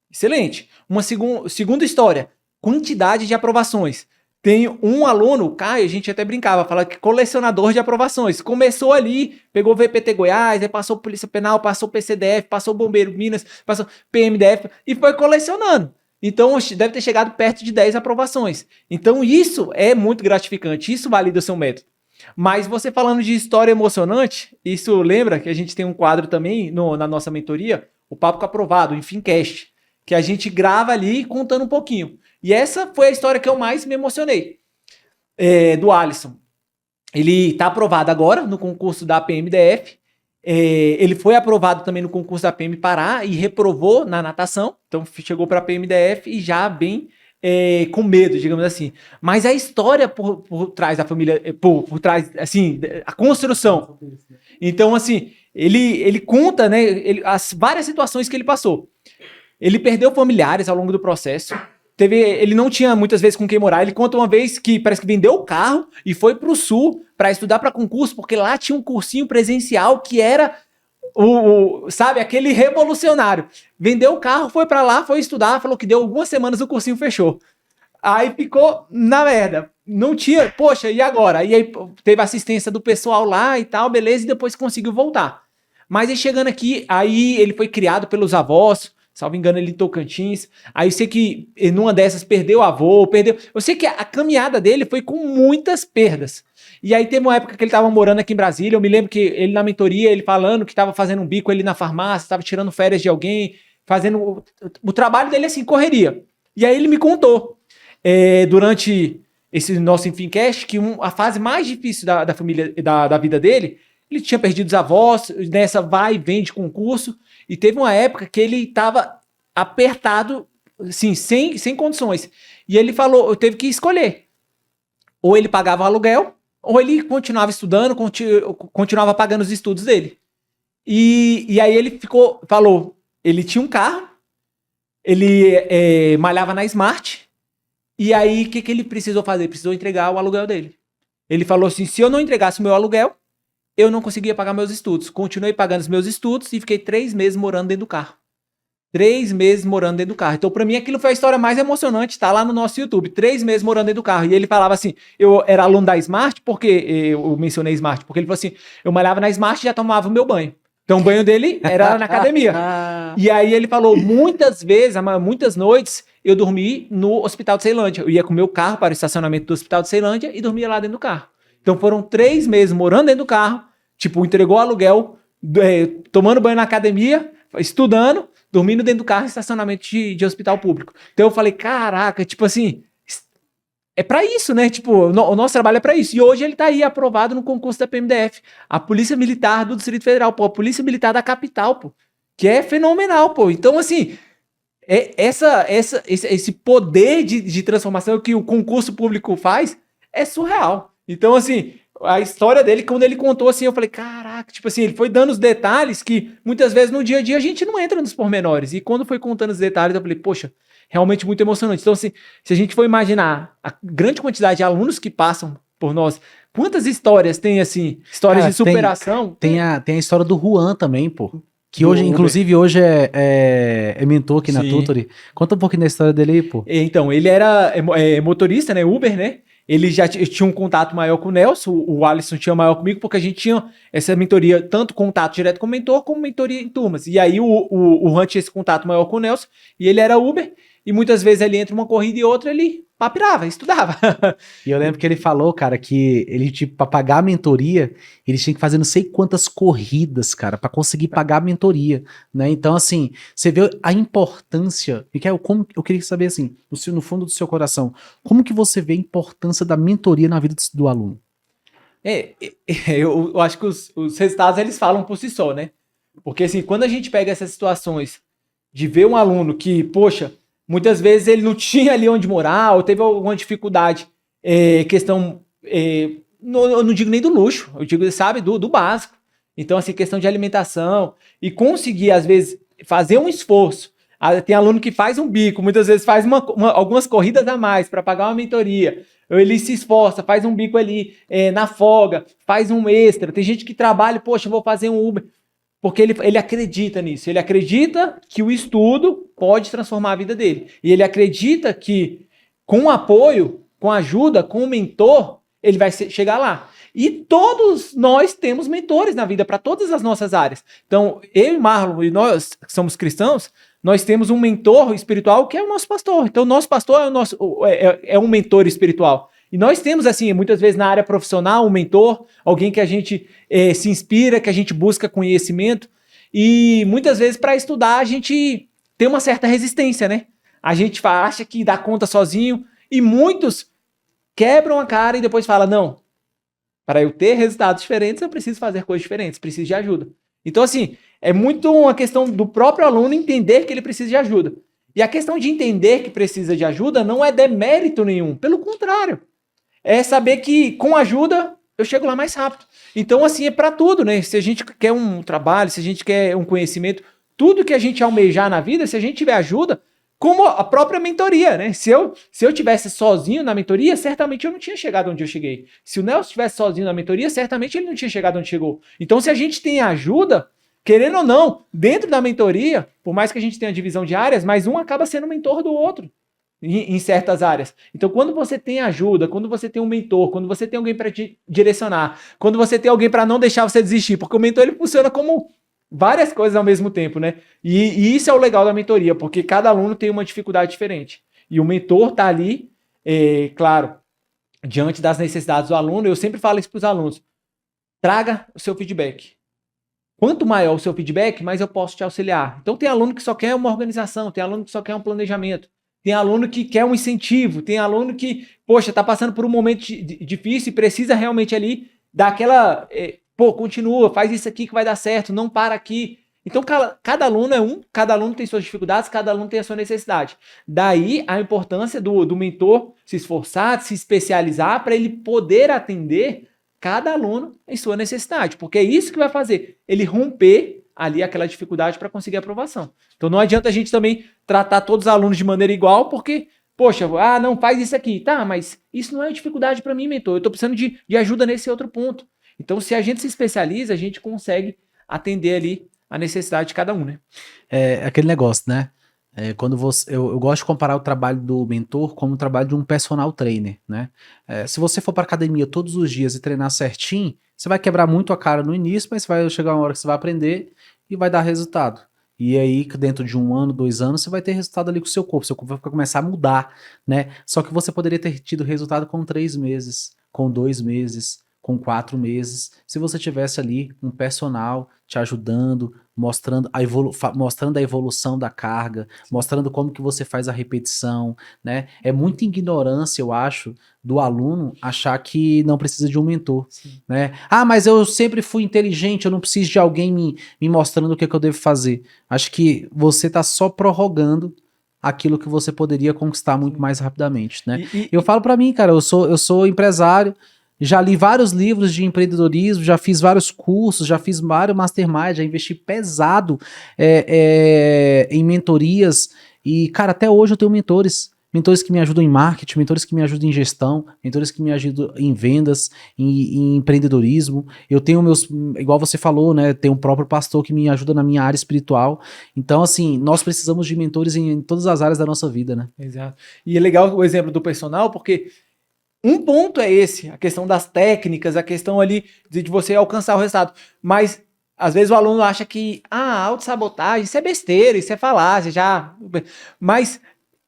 Excelente. Uma segunda história, quantidade de aprovações. Tem um aluno, o Caio, a gente até brincava, fala que colecionador de aprovações. Começou ali, pegou o VPT Goiás, aí passou Polícia Penal, passou PCDF, passou Bombeiro Minas, passou PMDF e foi colecionando. Então deve ter chegado perto de 10 aprovações. Então isso é muito gratificante, isso valida o seu método. Mas você falando de história emocionante, isso lembra que a gente tem um quadro também na nossa mentoria, o Papo com Aprovado, o Enfincast, que a gente grava ali contando um pouquinho. E essa foi a história que eu mais me emocionei, do Alisson. Ele está aprovado agora no concurso da PMDF, ele foi aprovado também no concurso da PM Pará e reprovou na natação, então chegou para a PMDF e já bem com medo, digamos assim. Mas a história por trás da família, por trás, assim, a construção. Então, assim, ele conta, né, as várias situações que ele passou. Ele perdeu familiares ao longo do processo. Ele não tinha muitas vezes com quem morar. Ele conta uma vez que parece que vendeu o carro e foi pro sul para estudar para concurso, porque lá tinha um cursinho presencial que era sabe, aquele revolucionário. Vendeu o carro, foi para lá, foi estudar, falou que deu algumas semanas o cursinho fechou. Aí ficou na merda. Não tinha, poxa, e agora? E aí teve assistência do pessoal lá e tal, beleza, e depois conseguiu voltar. Mas aí chegando aqui, aí ele foi criado pelos avós, salvo engano, ele em Tocantins. Aí eu sei que numa dessas perdeu o avô, perdeu... Eu sei que a caminhada dele foi com muitas perdas. E aí teve uma época que ele tava morando aqui em Brasília, eu me lembro que ele na mentoria, ele falando que tava fazendo um bico ali na farmácia, tava tirando férias de alguém, fazendo... O trabalho dele, assim, correria. E aí ele me contou, durante esse nosso Enfincast, que a fase mais difícil da família, da vida dele, ele tinha perdido os avós, nessa vai e vem de concurso, e teve uma época que ele estava apertado, assim, sem condições. E ele falou, eu teve que escolher. Ou ele pagava o aluguel, ou ele continuava estudando, continuava pagando os estudos dele. E aí ele falou, ele tinha um carro, ele malhava na Smart, e aí o que ele precisou fazer? Precisou entregar o aluguel dele. Ele falou assim, se eu não entregasse o meu aluguel, eu não conseguia pagar meus estudos. Continuei pagando os meus estudos e fiquei 3 meses morando dentro do carro. 3 meses morando dentro do carro. Então, pra mim, aquilo foi a história mais emocionante, tá lá no nosso YouTube. 3 meses morando dentro do carro. E ele falava assim, eu era aluno da Smart, porque eu mencionei Smart, porque ele falou assim, eu malhava na Smart e já tomava o meu banho. Então, o banho dele era na academia. E aí ele falou, muitas vezes, muitas noites, eu dormi no Hospital de Ceilândia. Eu ia com o meu carro para o estacionamento do Hospital de Ceilândia e dormia lá dentro do carro. Então foram 3 meses morando dentro do carro, tipo, entregou o aluguel, tomando banho na academia, estudando, dormindo dentro do carro em estacionamento de hospital público. Então eu falei, caraca, tipo assim, é pra isso, né? Tipo, o nosso trabalho é pra isso. E hoje ele tá aí aprovado no concurso da PMDF. A Polícia Militar do Distrito Federal, pô, a Polícia Militar da capital, pô, que é fenomenal, pô. Então, assim, esse poder de transformação que o concurso público faz é surreal. Então, assim, a história dele, quando ele contou assim, eu falei, caraca, tipo assim, ele foi dando os detalhes que muitas vezes no dia a dia a gente não entra nos pormenores. E quando foi contando os detalhes, eu falei, poxa, realmente muito emocionante. Então, assim, se a gente for imaginar a grande quantidade de alunos que passam por nós, quantas histórias tem, assim, histórias de superação? Tem a história do Juan também, pô. Que hoje, inclusive, hoje é mentor aqui na Tutory. Conta um pouquinho da história dele aí, pô. Então, ele era motorista, né? Uber, né? Ele já tinha um contato maior com o Nelson, o Alisson tinha maior comigo, porque a gente tinha essa mentoria, tanto contato direto com o mentor, como mentoria em turmas. E aí o Juan tinha esse contato maior com o Nelson, e ele era Uber, e muitas vezes ali entre uma corrida e outra, ele papirava, estudava. E eu lembro que ele falou, cara, que ele, tipo, pra pagar a mentoria, ele tinha que fazer não sei quantas corridas, cara, pra conseguir pagar a mentoria, né? Então, assim, você vê a importância, e eu queria saber, assim, no fundo do seu coração, como que você vê a importância da mentoria na vida do aluno? Eu acho que os resultados, eles falam por si só, né? Porque, assim, quando a gente pega essas situações de ver um aluno que, poxa, muitas vezes ele não tinha ali onde morar, ou teve alguma dificuldade, questão, eu não digo nem do luxo, eu digo, sabe, do básico. Então, assim, questão de alimentação, e conseguir, às vezes, fazer um esforço. Tem aluno que faz um bico, muitas vezes faz algumas corridas a mais para pagar uma mentoria. Ele se esforça, faz um bico ali na folga, faz um extra. Tem gente que trabalha, poxa, eu vou fazer um Uber. Porque ele acredita nisso, ele acredita que o estudo pode transformar a vida dele. E ele acredita que com apoio, com ajuda, com o mentor, ele vai chegar lá. E todos nós temos mentores na vida para todas as nossas áreas. Então, eu e Marlon, e nós que somos cristãos, nós temos um mentor espiritual que é o nosso pastor. Então, o nosso pastor é um mentor espiritual. E nós temos, assim, muitas vezes na área profissional, um mentor, alguém que a gente se inspira, que a gente busca conhecimento. E muitas vezes para estudar a gente tem uma certa resistência, né? A gente acha que dá conta sozinho e muitos quebram a cara e depois falam, não, para eu ter resultados diferentes eu preciso fazer coisas diferentes, preciso de ajuda. Então, assim, é muito uma questão do próprio aluno entender que ele precisa de ajuda. E a questão de entender que precisa de ajuda não é demérito nenhum, pelo contrário. É saber que com ajuda eu chego lá mais rápido. Então, assim, é para tudo, né? Se a gente quer um trabalho, se a gente quer um conhecimento, tudo que a gente almejar na vida, se a gente tiver ajuda, como a própria mentoria, né? Se eu tivesse sozinho na mentoria, certamente eu não tinha chegado onde eu cheguei. Se o Nelson estivesse sozinho na mentoria, certamente ele não tinha chegado onde chegou. Então, se a gente tem ajuda, querendo ou não, dentro da mentoria, por mais que a gente tenha divisão de áreas, mas um acaba sendo mentor do outro. Em certas áreas. Então, quando você tem ajuda, quando você tem um mentor, quando você tem alguém para te direcionar, quando você tem alguém para não deixar você desistir, porque o mentor ele funciona como várias coisas ao mesmo tempo, né? E isso é o legal da mentoria, porque cada aluno tem uma dificuldade diferente. E o mentor tá ali, claro, diante das necessidades do aluno. Eu sempre falo isso para os alunos: traga o seu feedback. Quanto maior o seu feedback, mais eu posso te auxiliar. Então tem aluno que só quer uma organização, tem aluno que só quer um planejamento, tem aluno que quer um incentivo, tem aluno que, poxa, está passando por um momento difícil e precisa realmente ali dar aquela, continua, faz isso aqui que vai dar certo, não para aqui. Então cada aluno é cada aluno tem suas dificuldades, cada aluno tem a sua necessidade. Daí a importância do mentor se esforçar, se especializar para ele poder atender cada aluno em sua necessidade, porque é isso que vai fazer ele romper ali aquela dificuldade para conseguir a aprovação. Então não adianta a gente também tratar todos os alunos de maneira igual, porque, poxa, não, faz isso aqui. Tá, mas isso não é dificuldade para mim, mentor. Eu estou precisando de ajuda nesse outro ponto. Então, se a gente se especializa, a gente consegue atender ali a necessidade de cada um, né? É aquele negócio, né? Quando eu gosto de comparar o trabalho do mentor como o trabalho de um personal trainer, né? Se você for para academia todos os dias e treinar certinho, você vai quebrar muito a cara no início, mas vai chegar uma hora que você vai aprender e vai dar resultado. E aí, dentro de 1 ano, 2 anos, você vai ter resultado ali com o seu corpo vai começar a mudar, né? Só que você poderia ter tido resultado com 3 meses, com 2 meses, com 4 meses, se você tivesse ali um personal te ajudando, mostrando a evolução da carga, mostrando como que você faz a repetição, né? É muita ignorância, eu acho, do aluno achar que não precisa de um mentor, né? Mas eu sempre fui inteligente, eu não preciso de alguém me mostrando o que eu devo fazer. Acho que você está só prorrogando aquilo que você poderia conquistar muito mais rapidamente, né? Eu falo para mim, cara, eu sou empresário, já li vários livros de empreendedorismo, já fiz vários cursos, já fiz vários masterminds, já investi pesado em mentorias e, cara, até hoje eu tenho mentores que me ajudam em marketing, mentores que me ajudam em gestão, mentores que me ajudam em vendas, em empreendedorismo. Eu tenho igual você falou, né, tem um próprio pastor que me ajuda na minha área espiritual. Então, assim, nós precisamos de mentores em todas as áreas da nossa vida, né? Exato. E é legal o exemplo do personal, porque um ponto é esse, a questão das técnicas, a questão ali de você alcançar o resultado. Mas, às vezes, o aluno acha que, autossabotagem, isso é besteira, isso é falácia, já... Mas,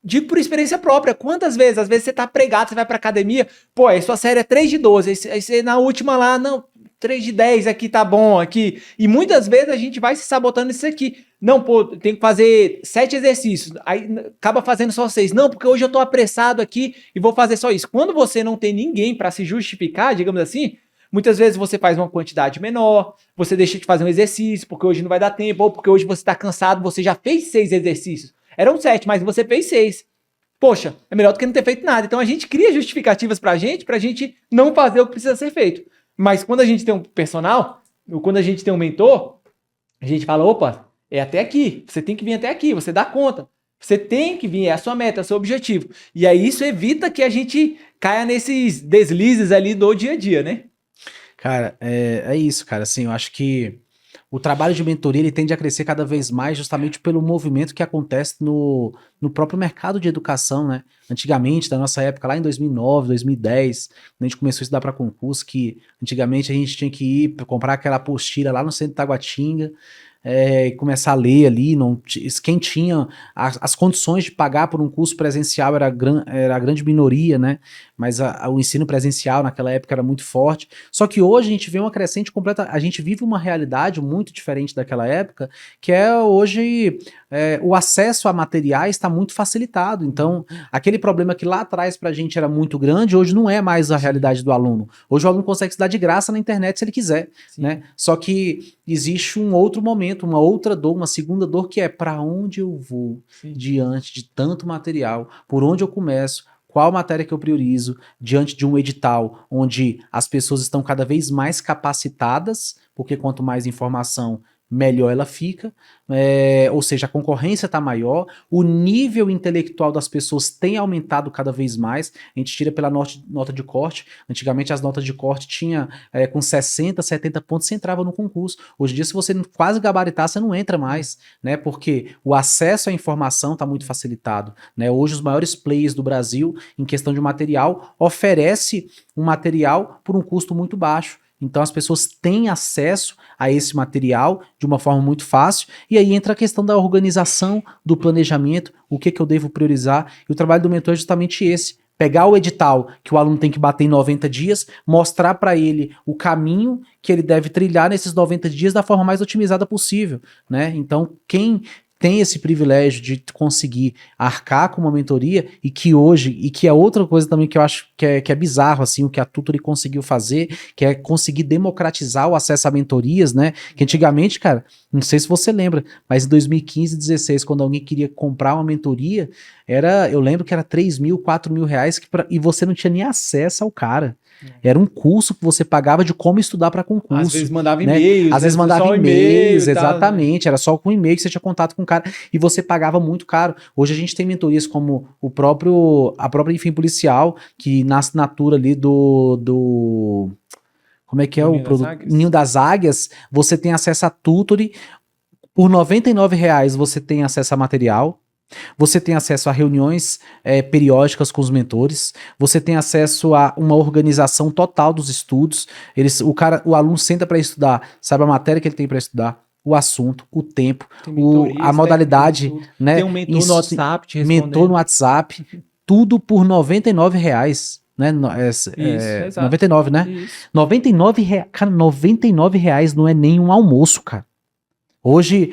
digo por experiência própria, quantas vezes? Às vezes você tá pregado, você vai pra academia, aí sua série é 3 de 12, aí você na última lá, não, 3 de 10 aqui tá bom, aqui. E muitas vezes a gente vai se sabotando isso aqui. Não, tem que fazer 7 exercícios, aí acaba fazendo só 6. Não, porque hoje eu tô apressado aqui e vou fazer só isso. Quando você não tem ninguém para se justificar, digamos assim, muitas vezes você faz uma quantidade menor, você deixa de fazer um exercício porque hoje não vai dar tempo, ou porque hoje você tá cansado, você já fez 6 exercícios. Eram 7, mas você fez 6. Poxa, é melhor do que não ter feito nada. Então a gente cria justificativas pra gente não fazer o que precisa ser feito. Mas quando a gente tem um personal, ou quando a gente tem um mentor, a gente fala, opa, é até aqui, você tem que vir até aqui, você dá conta. Você tem que vir, é a sua meta, é o seu objetivo. E aí isso evita que a gente caia nesses deslizes ali do dia a dia, né? Cara, é isso, cara. Assim, eu acho que o trabalho de mentoria ele tende a crescer cada vez mais justamente pelo movimento que acontece no próprio mercado de educação, né? Antigamente, da nossa época, lá em 2009, 2010, quando a gente começou a estudar para concurso, que antigamente a gente tinha que ir comprar aquela apostila lá no centro de Taguatinga, e começar a ler ali, quem tinha as condições de pagar por um curso presencial era a grande minoria, né? Mas o ensino presencial naquela época era muito forte. Só que hoje a gente vê uma crescente completa, a gente vive uma realidade muito diferente daquela época, que hoje o acesso a materiais está muito facilitado. Então, aquele problema que lá atrás pra gente era muito grande, hoje não é mais a realidade do aluno. Hoje o aluno consegue estudar de graça na internet se ele quiser, né? Só que existe um outro momento, uma outra dor, uma segunda dor, que é para onde eu vou diante de tanto material, por onde eu começo, qual matéria que eu priorizo, diante de um edital onde as pessoas estão cada vez mais capacitadas, porque quanto mais informação, melhor ela fica, ou seja, a concorrência está maior, o nível intelectual das pessoas tem aumentado cada vez mais, a gente tira pela nota de corte, antigamente as notas de corte tinha com 60, 70 pontos, você entrava no concurso, hoje em dia se você quase gabaritar, você não entra mais, né, porque o acesso à informação está muito facilitado, né, hoje os maiores players do Brasil, em questão de material, oferece um material por um custo muito baixo. Então as pessoas têm acesso a esse material de uma forma muito fácil, e aí entra a questão da organização, do planejamento, o que eu devo priorizar, e o trabalho do mentor é justamente esse. Pegar o edital que o aluno tem que bater em 90 dias, mostrar para ele o caminho que ele deve trilhar nesses 90 dias da forma mais otimizada possível, né? Então, quem tem esse privilégio de conseguir arcar com uma mentoria e que hoje, e que é outra coisa também que eu acho que é bizarro, assim, o que a Tutory conseguiu fazer, que é conseguir democratizar o acesso a mentorias, né? Que antigamente, cara, não sei se você lembra, mas em 2015, 2016, quando alguém queria comprar uma mentoria, eu lembro que era 3 mil, 4 mil reais e você não tinha nem acesso ao cara. Era um curso que você pagava de como estudar para concurso. Às vezes mandava né? e-mails. Às vezes só mandava e-mail e-mails, e tal, né? exatamente. Era só com e-mail que você tinha contato com o cara. E você pagava muito caro. Hoje a gente tem mentorias como a própria Enfim Policial, que na assinatura ali como é que é o produto? Ninho das Águias, você tem acesso a Tutory. Por R$ 99,00 você tem acesso a material. Você tem acesso a reuniões periódicas com os mentores, você tem acesso a uma organização total dos estudos. O aluno senta para estudar, sabe a matéria que ele tem para estudar, o assunto, o tempo, a modalidade, né? Tem um mentor no WhatsApp te respondendo. Mentor no WhatsApp, tudo por R$ 99,00. Né? Isso, 99, né? Isso. 99 reais, cara, R$ 99,00 não é nem um almoço, cara. Hoje,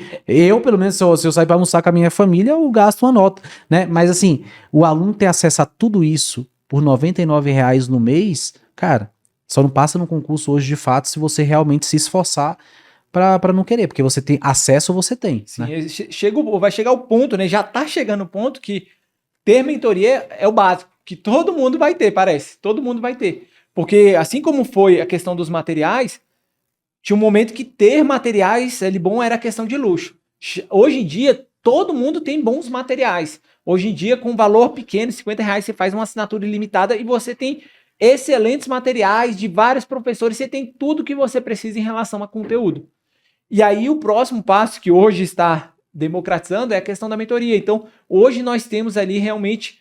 pelo menos, se eu sair para almoçar com a minha família, eu gasto uma nota, né? Mas assim, o aluno ter acesso a tudo isso por R$ 99,00 no mês, cara, só não passa no concurso hoje de fato se você realmente se esforçar para não querer, porque você tem acesso, você tem. Sim, né? Vai chegar o ponto, né? Já tá chegando o ponto que ter mentoria é o básico, que todo mundo vai ter, parece. Todo mundo vai ter. Porque assim como foi a questão dos materiais, tinha um momento que ter materiais ali bom era questão de luxo. Hoje em dia, todo mundo tem bons materiais. Hoje em dia, com valor pequeno, R$50,00, você faz uma assinatura ilimitada e você tem excelentes materiais de vários professores. Você tem tudo que você precisa em relação a conteúdo. E aí, o próximo passo que hoje está democratizando é a questão da mentoria. Então, hoje nós temos ali realmente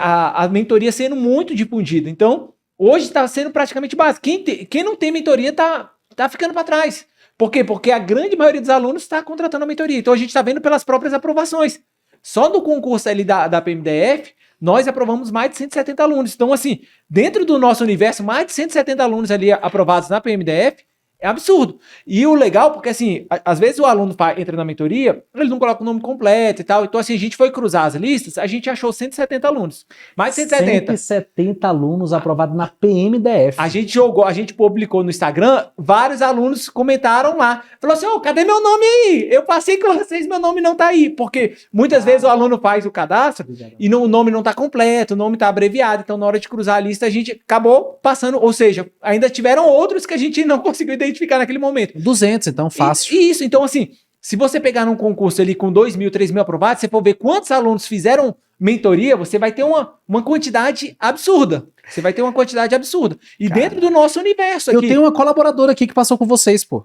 a mentoria sendo muito difundida. Então, hoje está sendo praticamente básico. Quem não tem mentoria tá ficando para trás. Por quê? Porque a grande maioria dos alunos está contratando a mentoria. Então a gente está vendo pelas próprias aprovações. Só no concurso ali da PMDF, nós aprovamos mais de 170 alunos. Então, assim, dentro do nosso universo, mais de 170 alunos ali aprovados na PMDF, é absurdo. E o legal, porque assim, às vezes o aluno entra na mentoria, ele não coloca o nome completo e tal. Então, assim, a gente foi cruzar as listas, a gente achou 170 alunos. Mais de 170. 170 alunos aprovados na PMDF. A gente publicou no Instagram, vários alunos comentaram lá. Falou assim, cadê meu nome aí? Eu passei com vocês, meu nome não tá aí. Porque muitas vezes o aluno faz o cadastro e o nome não tá completo, o nome tá abreviado. Então, na hora de cruzar a lista, a gente acabou passando. Ou seja, ainda tiveram outros que a gente não conseguiu identificar naquele momento. 200, então, fácil. Isso, então assim, se você pegar num concurso ali com 2 mil, 3 mil aprovados, você for ver quantos alunos fizeram mentoria, você vai ter uma quantidade absurda. Você vai ter uma quantidade absurda. E cara, dentro do nosso universo aqui... Eu tenho uma colaboradora aqui que passou com vocês, pô.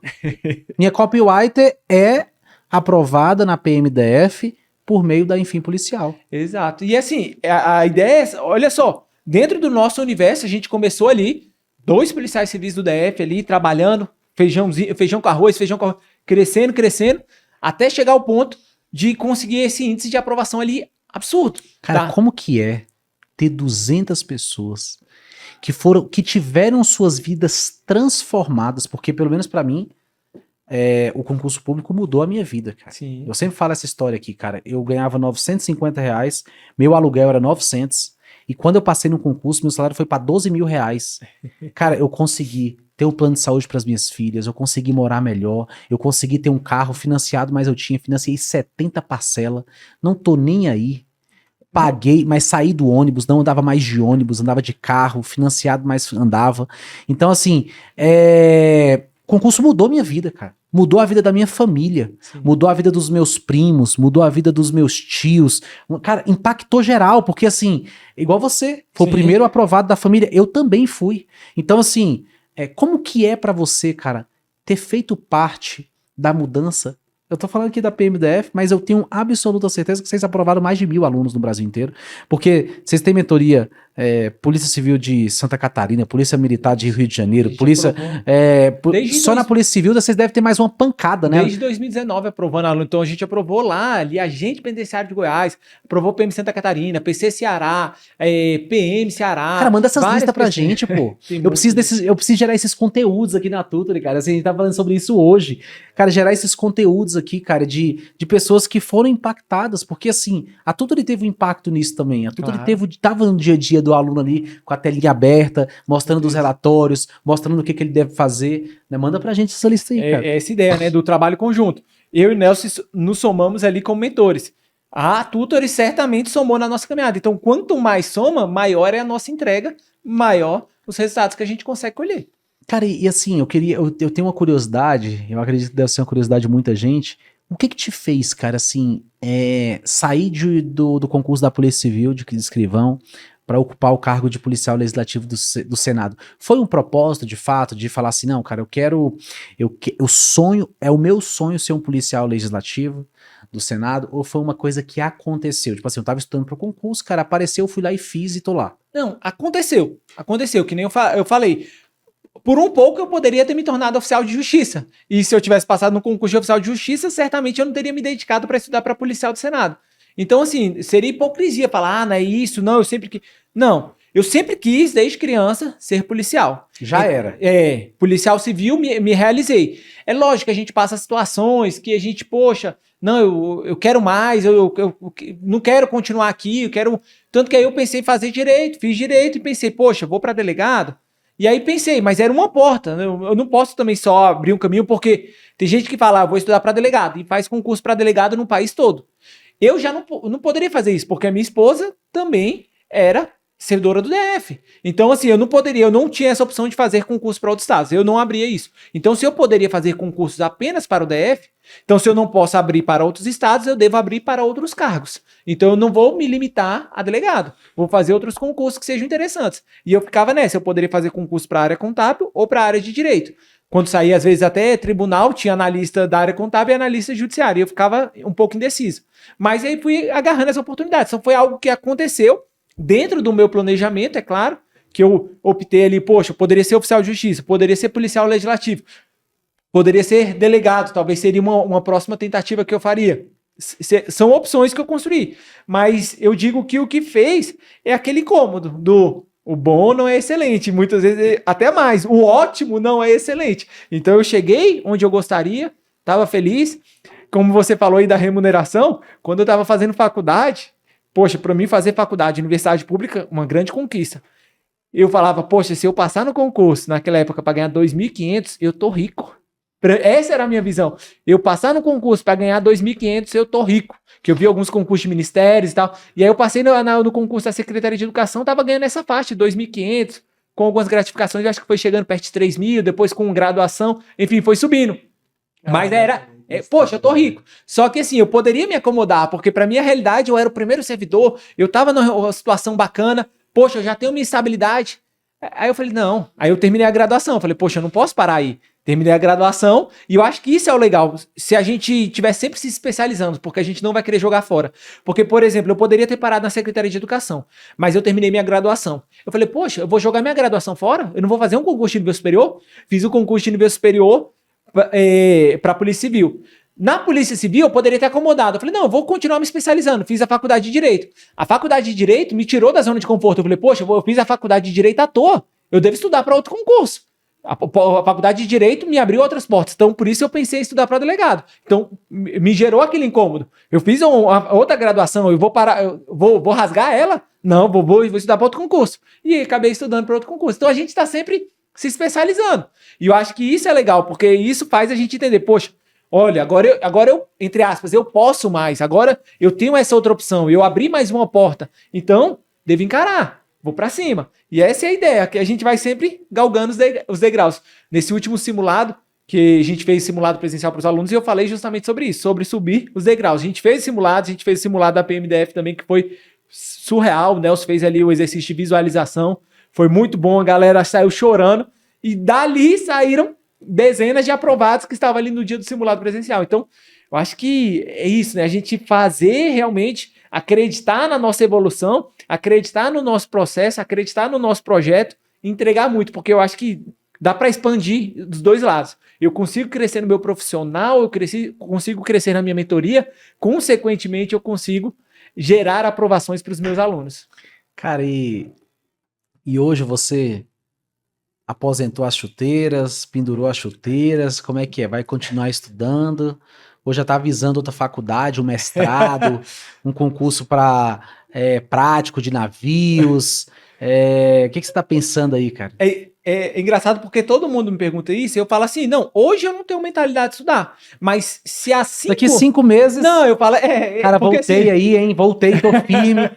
Minha copywriter é aprovada na PMDF por meio da Enfim Policial. Exato. E assim, a ideia é, olha só, dentro do nosso universo, a gente começou ali, 2 policiais civis do DF ali, trabalhando, feijão com arroz, crescendo, até chegar ao ponto de conseguir esse índice de aprovação ali absurdo. Cara, como que é ter 200 pessoas que tiveram suas vidas transformadas, porque pelo menos pra mim, o concurso público mudou a minha vida, cara. Sim. Eu sempre falo essa história aqui, cara. Eu ganhava R$950, meu aluguel era 900, e quando eu passei no concurso, meu salário foi pra R$12 mil. Cara, eu consegui ter um plano de saúde para as minhas filhas, eu consegui morar melhor, eu consegui ter um carro financiado, mas financiei 70 parcelas, não tô nem aí. Paguei, mas saí do ônibus, não andava mais de ônibus, andava de carro, financiado, mas andava. Então, assim, o concurso mudou minha vida, cara. Mudou a vida da minha família, sim, mudou a vida dos meus primos, mudou a vida dos meus tios. Cara, impactou geral, porque assim, igual você, foi sim, o primeiro aprovado da família, eu também fui. Então, assim, como que é pra você, cara, ter feito parte da mudança? Eu tô falando aqui da PMDF, mas eu tenho absoluta certeza que vocês aprovaram mais de 1.000 alunos no Brasil inteiro, porque vocês têm mentoria Polícia Civil de Santa Catarina, Polícia Militar de Rio de Janeiro, Polícia... Só na Polícia Civil vocês devem ter mais uma pancada, né? Desde 2019 aprovando aluno. Então a gente aprovou lá, ali, Agente Penitenciário de Goiás, aprovou PM Santa Catarina, PC Ceará, PM Ceará. Cara, manda essas listas pra gente, pô. Eu preciso gerar esses conteúdos aqui na Tutory, cara. Assim, a gente tá falando sobre isso hoje. Cara, gerar esses conteúdos aqui, cara, de pessoas que foram impactadas, porque assim, a Tutory teve um impacto nisso também. A Tutory tava no dia a dia do aluno ali, com a telinha aberta, mostrando os relatórios, mostrando o que ele deve fazer, né? Manda pra gente essa lista aí, cara. É essa ideia, né, do trabalho conjunto. Eu e o Nelson nos somamos ali como mentores. A Tutory certamente somou na nossa caminhada. Então, quanto mais soma, maior é a nossa entrega, maior os resultados que a gente consegue colher. Cara, e assim, eu tenho uma curiosidade, eu acredito que deve ser uma curiosidade de muita gente. O que te fez, cara, assim, sair do concurso da Polícia Civil, de escrivão, para ocupar o cargo de policial legislativo do Senado? Foi um propósito, de fato, de falar assim, não, cara, o meu sonho ser um policial legislativo do Senado, ou foi uma coisa que aconteceu? Tipo assim, eu tava estudando pro concurso, cara, apareceu, eu fui lá e fiz e tô lá. Não, aconteceu, que nem eu falei. Por um pouco eu poderia ter me tornado oficial de justiça. E se eu tivesse passado no concurso de oficial de justiça, certamente eu não teria me dedicado para estudar para policial do Senado. Então, assim, seria hipocrisia falar, não é isso, não, eu sempre quis. Não, eu sempre quis, desde criança, ser policial. Já era. Policial civil, me realizei. É lógico que a gente passa situações que a gente, poxa, não, eu quero mais, eu não quero continuar aqui, eu quero... Tanto que aí eu pensei em fazer direito, fiz direito e pensei, poxa, vou para delegado. E aí pensei, mas era uma porta, eu não posso também só abrir um caminho, porque tem gente que fala, vou estudar para delegado, e faz concurso para delegado no país todo. Eu já não poderia fazer isso, porque a minha esposa também era servidora do DF. Então, assim, eu não tinha essa opção de fazer concurso para outros estados, eu não abria isso. Então, se eu poderia fazer concursos apenas para o DF, então se eu não posso abrir para outros estados, eu devo abrir para outros cargos. Então, eu não vou me limitar a delegado, vou fazer outros concursos que sejam interessantes. E eu ficava nessa, eu poderia fazer concurso para a área contábil ou para a área de direito. Quando saía, às vezes, até tribunal, tinha analista da área contábil e analista judiciário, e eu ficava um pouco indeciso. Mas aí fui agarrando essa oportunidade. Então, foi algo que aconteceu dentro do meu planejamento, é claro, que eu optei ali, poxa, eu poderia ser oficial de justiça, poderia ser policial legislativo, poderia ser delegado, talvez seria uma próxima tentativa que eu faria. São opções que eu construí. Mas eu digo que o que fez é aquele incômodo do... O bom não é excelente, muitas vezes até mais. O ótimo não é excelente. Então eu cheguei onde eu gostaria, estava feliz. Como você falou aí da remuneração, quando eu estava fazendo faculdade, poxa, para mim fazer faculdade, universidade pública, uma grande conquista. Eu falava, poxa, se eu passar no concurso naquela época para ganhar 2.500, eu tô rico. Essa era a minha visão. Eu passar no concurso para ganhar 2.500, eu tô rico. Que eu vi alguns concursos de ministérios e tal. E aí eu passei no concurso da Secretaria de Educação, tava ganhando essa faixa, 2.500, com algumas gratificações, eu acho que foi chegando perto de 3.000, depois com graduação, enfim, foi subindo. Mas poxa, eu tô rico. Só que assim, eu poderia me acomodar, porque pra minha realidade eu era o primeiro servidor, eu tava numa situação bacana, poxa, eu já tenho minha estabilidade. Aí eu falei, não. Aí eu terminei a graduação, falei, poxa, eu não posso parar aí. Terminei a graduação e eu acho que isso é o legal, se a gente estiver sempre se especializando, porque a gente não vai querer jogar fora. Porque, por exemplo, eu poderia ter parado na Secretaria de Educação, mas eu terminei minha graduação. Eu falei, poxa, eu vou jogar minha graduação fora? Eu não vou fazer um concurso de nível superior? Fiz o concurso de nível superior para a Polícia Civil. Na Polícia Civil, eu poderia ter acomodado. Eu falei, não, eu vou continuar me especializando. Fiz a faculdade de Direito. A faculdade de Direito me tirou da zona de conforto. Eu falei, poxa, eu fiz a faculdade de Direito à toa. Eu devo estudar para outro concurso. A faculdade de Direito me abriu outras portas. Então, por isso eu pensei em estudar para delegado. Então, me gerou aquele incômodo. Eu fiz outra graduação, eu vou parar, vou rasgar ela? Não, vou estudar para outro concurso. E acabei estudando para outro concurso. Então, a gente está sempre se especializando. E eu acho que isso é legal, porque isso faz a gente entender, poxa, olha, agora eu, entre aspas, eu posso mais. Agora eu tenho essa outra opção. Eu abri mais uma porta. Então, devo encarar. Vou pra cima. E essa é a ideia, que a gente vai sempre galgando os degraus. Nesse último simulado, que a gente fez simulado presencial para os alunos, e eu falei justamente sobre isso, sobre subir os degraus. A gente fez simulado da PMDF também, que foi surreal. O Nelson fez ali o exercício de visualização. Foi muito bom, a galera saiu chorando. E dali saíram dezenas de aprovados que estavam ali no dia do simulado presencial. Então, eu acho que é isso, né? A gente fazer realmente acreditar na nossa evolução acreditar no nosso processo, acreditar no nosso projeto, entregar muito, porque eu acho que dá para expandir dos dois lados. Eu consigo crescer no meu profissional, consigo crescer na minha mentoria, consequentemente eu consigo gerar aprovações para os meus alunos. Cara, e hoje você aposentou as chuteiras, pendurou as chuteiras, como é que é? Vai continuar estudando? Ou já está visando outra faculdade, um mestrado, um concurso para prático de navios? O que você está pensando aí, cara? É engraçado porque todo mundo me pergunta isso e eu falo assim, não, hoje eu não tenho mentalidade de estudar, mas se há 5... Daqui 5 meses... Não, eu falo... Cara, voltei assim, aí, hein, voltei, tô firme.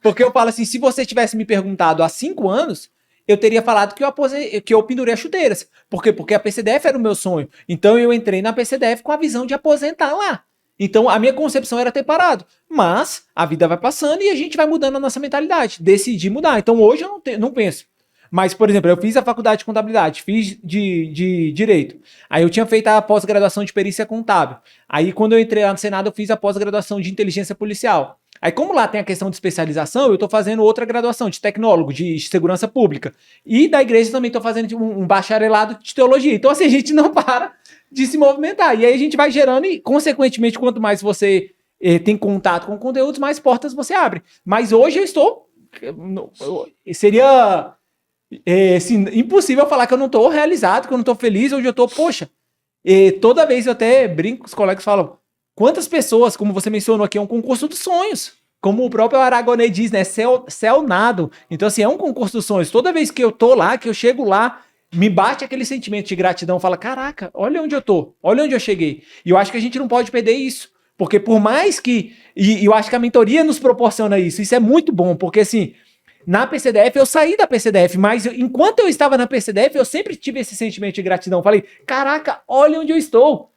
Porque eu falo assim, se você tivesse me perguntado há 5 anos, eu teria falado que eu pendurei as chuteiras. Por quê? Porque a PCDF era o meu sonho. Então eu entrei na PCDF com a visão de aposentar lá. Então a minha concepção era ter parado. Mas a vida vai passando e a gente vai mudando a nossa mentalidade. Decidi mudar. Então hoje eu não penso. Mas, por exemplo, eu fiz a faculdade de contabilidade, fiz de direito. Aí eu tinha feito a pós-graduação de perícia contábil. Aí quando eu entrei lá no Senado, eu fiz a pós-graduação de inteligência policial. Aí como lá tem a questão de especialização, eu estou fazendo outra graduação de tecnólogo, de segurança pública. E da igreja também estou fazendo um bacharelado de teologia. Então assim, a gente não para de se movimentar. E aí a gente vai gerando e, consequentemente, quanto mais você tem contato com conteúdos, mais portas você abre. Mas hoje eu estou... Seria... assim, impossível falar que eu não estou realizado, que eu não estou feliz, hoje eu estou, poxa, toda vez eu até brinco com os colegas que falam, quantas pessoas, como você mencionou aqui, é um concurso dos sonhos, como o próprio Aragonês diz, né, céu nado, então assim, é um concurso dos sonhos, toda vez que eu tô lá, que eu chego lá, me bate aquele sentimento de gratidão, fala, caraca, olha onde eu tô, olha onde eu cheguei, e eu acho que a gente não pode perder isso, porque por mais que, e eu acho que a mentoria nos proporciona isso é muito bom, porque assim, na PCDF, eu saí da PCDF, mas enquanto eu estava na PCDF, eu sempre tive esse sentimento de gratidão. Falei, caraca, olha onde eu estou.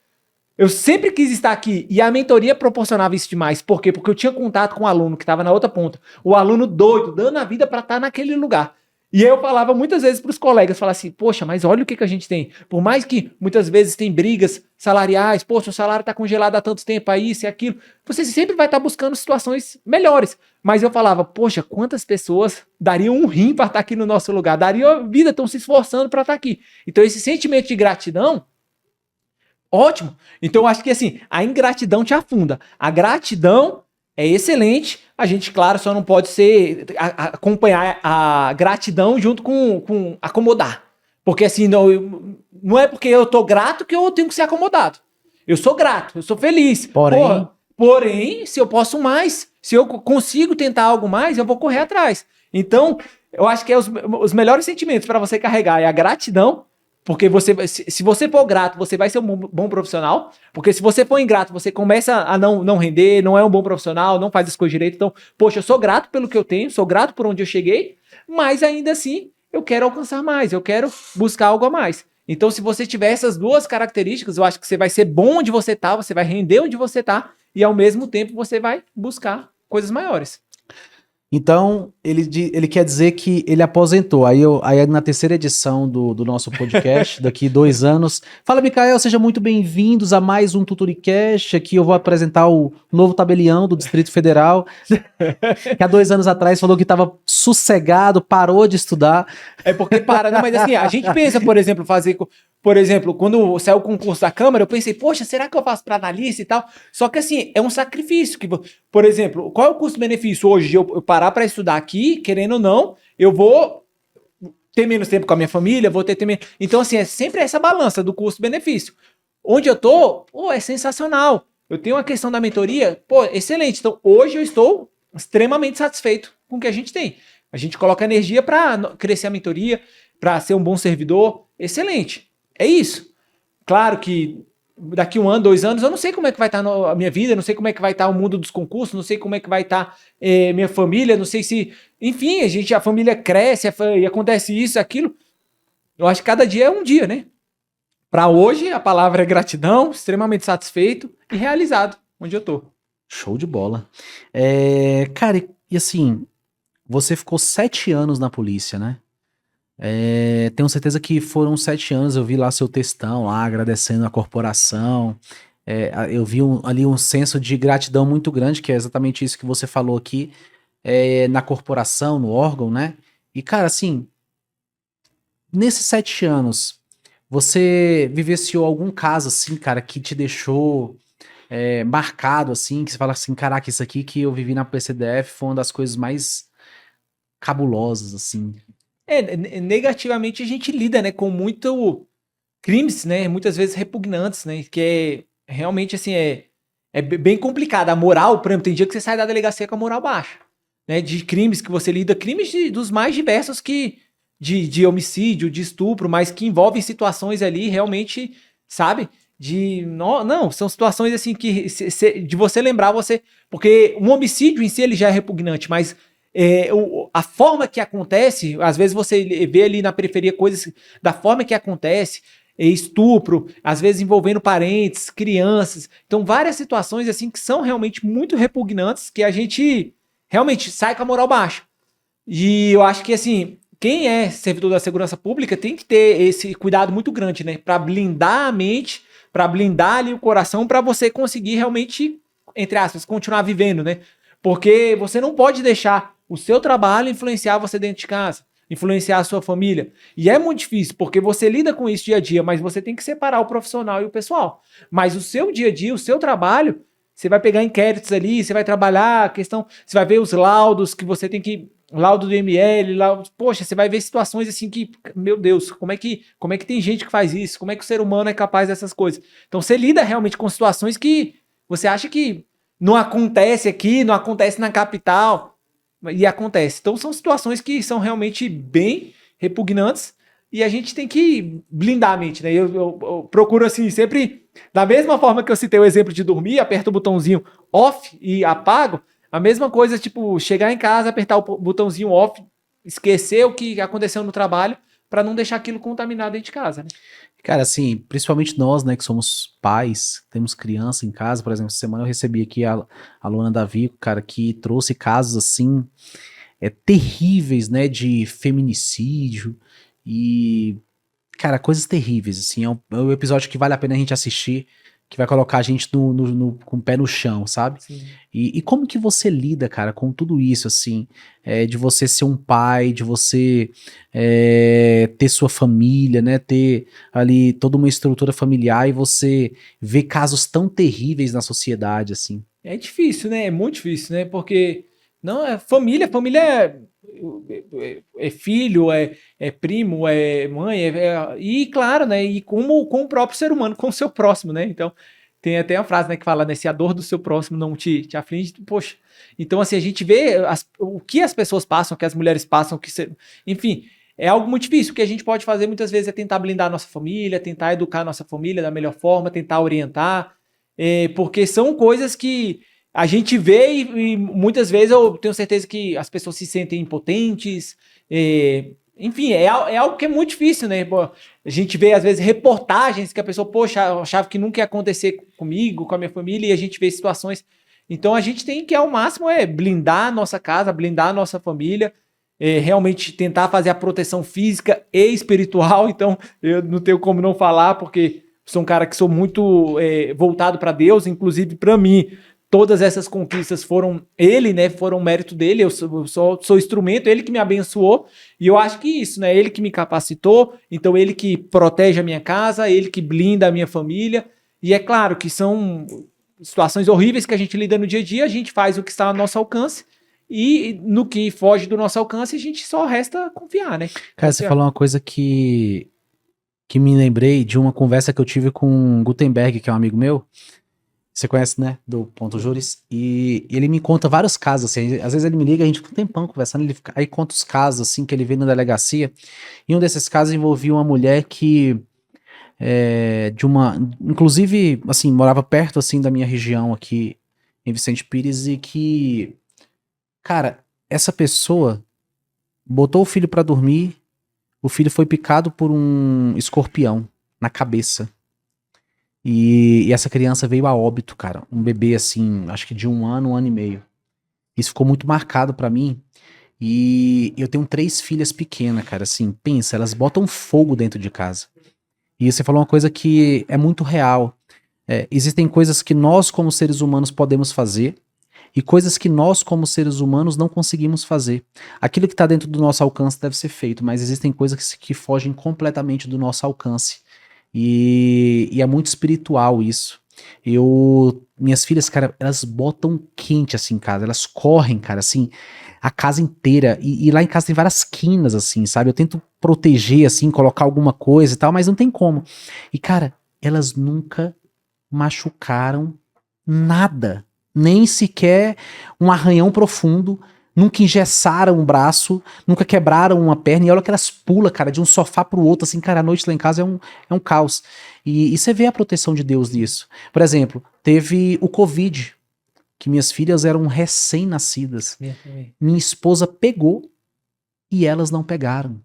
Eu sempre quis estar aqui. E a mentoria proporcionava isso demais. Por quê? Porque eu tinha contato com um aluno que estava na outra ponta. O aluno doido, dando a vida para estar naquele lugar. E aí eu falava muitas vezes para os colegas, falava assim, poxa, mas olha o que a gente tem. Por mais que muitas vezes tem brigas salariais, poxa, o salário está congelado há tanto tempo, aí isso e aquilo, você sempre vai estar buscando situações melhores. Mas eu falava, poxa, quantas pessoas dariam um rim para estar aqui no nosso lugar, dariam a vida, estão se esforçando para estar aqui. Então esse sentimento de gratidão, ótimo. Então eu acho que assim, a ingratidão te afunda. A gratidão é excelente, a gente, claro, só não pode acompanhar a gratidão junto com acomodar. Porque assim, não é porque eu tô grato que eu tenho que ser acomodado. Eu sou grato, eu sou feliz. Porém, se eu posso mais, se eu consigo tentar algo mais, eu vou correr atrás. Então, eu acho que os melhores sentimentos para você carregar é a gratidão, porque se você for grato, você vai ser um bom profissional, porque se você for ingrato, você começa a não render, não é um bom profissional, não faz as coisas direito. Então, poxa, eu sou grato pelo que eu tenho, sou grato por onde eu cheguei, mas ainda assim, eu quero alcançar mais, eu quero buscar algo a mais. Então, se você tiver essas duas características, eu acho que você vai ser bom onde você tá, você vai render onde você tá, e ao mesmo tempo você vai buscar coisas maiores. Então, ele quer dizer que ele aposentou. Aí na terceira edição do nosso podcast, daqui 2 anos. Fala, Micael, sejam muito bem-vindos a mais um Tutoricast. Aqui eu vou apresentar o novo tabelião do Distrito Federal, que há 2 anos atrás falou que estava sossegado, parou de estudar. É porque para, não, mas assim, a gente pensa, por exemplo, quando saiu o concurso da Câmara, eu pensei, poxa, será que eu faço para analista e tal? Só que assim, é um sacrifício. Por exemplo, qual é o custo-benefício hoje de eu parar para estudar aqui, querendo ou não, eu vou ter menos tempo com a minha família, vou ter menos... Então assim, é sempre essa balança do custo-benefício. Onde eu tô, é sensacional. Eu tenho uma questão da mentoria, excelente. Então hoje eu estou extremamente satisfeito com o que a gente tem. A gente coloca energia para crescer a mentoria, para ser um bom servidor. Excelente. É isso. Claro que daqui 1 ano, 2 anos, eu não sei como é que vai estar a minha vida, não sei como é que vai estar o mundo dos concursos, não sei como é que vai estar minha família, não sei se... Enfim, a família cresce e acontece isso, aquilo. Eu acho que cada dia é um dia, né? Para hoje, a palavra é gratidão, extremamente satisfeito e realizado onde eu tô. Show de bola. Cara, e assim... Você ficou 7 anos na polícia, né? Tenho certeza que foram 7 anos, eu vi lá seu textão, lá agradecendo a corporação. Eu vi ali um senso de gratidão muito grande, que é exatamente isso que você falou aqui. na corporação, no órgão, né? E, cara, assim, nesses 7 anos, você vivenciou algum caso, assim, cara, que te deixou marcado, assim, que você fala assim, caraca, isso aqui que eu vivi na PCDF foi uma das coisas mais cabulosas, assim. Negativamente a gente lida, né, com muito crimes, né, muitas vezes repugnantes, né, que realmente, assim, bem complicado. A moral, por exemplo, tem dia que você sai da delegacia com a moral baixa, né, de crimes que você lida, dos mais diversos de homicídio, de estupro, mas que envolvem situações ali realmente, sabe, não, são situações assim que de você lembrar porque um homicídio em si ele já é repugnante, mas a forma que acontece, às vezes você vê ali na periferia coisas da forma que acontece, estupro, às vezes envolvendo parentes, crianças. Então, várias situações assim que são realmente muito repugnantes que a gente realmente sai com a moral baixa. E eu acho que assim, quem é servidor da segurança pública tem que ter esse cuidado muito grande, né, para blindar a mente, para blindar ali o coração, para você conseguir realmente, entre aspas, continuar vivendo, né? Porque você não pode deixar o seu trabalho influenciar você dentro de casa, influenciar a sua família. E é muito difícil, porque você lida com isso dia a dia, mas você tem que separar o profissional e o pessoal. Mas o seu dia a dia, o seu trabalho, você vai pegar inquéritos ali, você vai trabalhar a questão, você vai ver os laudos que você tem que laudo do ML, poxa, você vai ver situações assim que, meu Deus, como é que tem gente que faz isso? Como é que o ser humano é capaz dessas coisas? Então você lida realmente com situações que você acha que não acontece aqui, não acontece na capital, e acontece. Então são situações que são realmente bem repugnantes e a gente tem que blindar a mente, né? Eu procuro assim, sempre, da mesma forma que eu citei o exemplo de dormir, aperto o botãozinho off e apago, a mesma coisa, tipo, chegar em casa, apertar o botãozinho off, esquecer o que aconteceu no trabalho, para não deixar aquilo contaminado dentro de casa, né? Cara, assim, principalmente nós, né, que somos pais, temos criança em casa, por exemplo, essa semana eu recebi aqui a Luana Davi, cara, que trouxe casos, assim, terríveis, né, de feminicídio e, cara, coisas terríveis, assim, é um episódio que vale a pena a gente assistir, que vai colocar a gente com o pé no chão, sabe? E como que você lida, cara, com tudo isso, assim, de você ser um pai, de você ter sua família, né, ter ali toda uma estrutura familiar e você ver casos tão terríveis na sociedade, assim. É difícil, né? É muito difícil, né? Porque não é família é filho, é primo, é mãe, e claro, né? E como com o próprio ser humano, com o seu próximo, né? Então tem até uma frase, né, que fala, né? Se a dor do seu próximo não te aflige, poxa. Então assim a gente vê o que as pessoas passam, o que as mulheres passam, enfim. É algo muito difícil. O que a gente pode fazer muitas vezes é tentar blindar a nossa família, tentar educar a nossa família da melhor forma, tentar orientar, porque são coisas que a gente vê e muitas vezes eu tenho certeza que as pessoas se sentem impotentes. Enfim, é algo que é muito difícil, né? Pô, a gente vê, às vezes, reportagens que a pessoa, poxa, eu achava que nunca ia acontecer comigo, com a minha família, e a gente vê situações. Então, a gente tem que, ao máximo, blindar a nossa casa, blindar a nossa família, realmente tentar fazer a proteção física e espiritual. Então, eu não tenho como não falar, porque sou um cara que sou muito voltado para Deus, inclusive para mim. Todas essas conquistas foram ele, né? Foram mérito dele. Eu sou instrumento, ele que me abençoou. E eu acho que isso, né? Ele que me capacitou. Então, ele que protege a minha casa, ele que blinda a minha família. E é claro que são situações horríveis que a gente lida no dia a dia. A gente faz o que está ao nosso alcance. E no que foge do nosso alcance, a gente só resta confiar, né? Cara, confiar. Você falou uma coisa que me lembrei de uma conversa que eu tive com o Gutenberg, que é um amigo meu. Você conhece, né? Do Ponto Juris. E ele me conta vários casos, assim. Às vezes ele me liga, a gente fica um tempão conversando, aí conta os casos, assim, que ele vê na delegacia. E um desses casos envolvia uma mulher que inclusive, assim, morava perto, assim, da minha região aqui em Vicente Pires e que, cara, essa pessoa botou o filho pra dormir, o filho foi picado por um escorpião na cabeça. E essa criança veio a óbito, cara. Um bebê, assim, acho que de 1 ano, 1 ano e meio. Isso ficou muito marcado pra mim. E eu tenho 3 filhas pequenas, cara. Assim, pensa, elas botam fogo dentro de casa. E você falou uma coisa que é muito real. Existem coisas que nós, como seres humanos, podemos fazer. e coisas que nós, como seres humanos, não conseguimos fazer. Aquilo que está dentro do nosso alcance deve ser feito, mas existem coisas que fogem completamente do nosso alcance. E é muito espiritual isso. Minhas filhas, cara, elas botam quente, assim, cara. Elas correm, cara, assim, a casa inteira. E lá em casa tem várias quinas, assim, sabe? Eu tento proteger, assim, colocar alguma coisa e tal, mas não tem como. E, cara, elas nunca machucaram nada. Nem sequer um arranhão profundo. Nunca engessaram um braço, nunca quebraram uma perna, e olha que elas pulam, cara, de um sofá pro outro, assim, cara, a noite lá em casa é um caos. E você vê a proteção de Deus nisso. Por exemplo, teve o Covid, que minhas filhas eram recém-nascidas. Minha esposa pegou e elas não pegaram.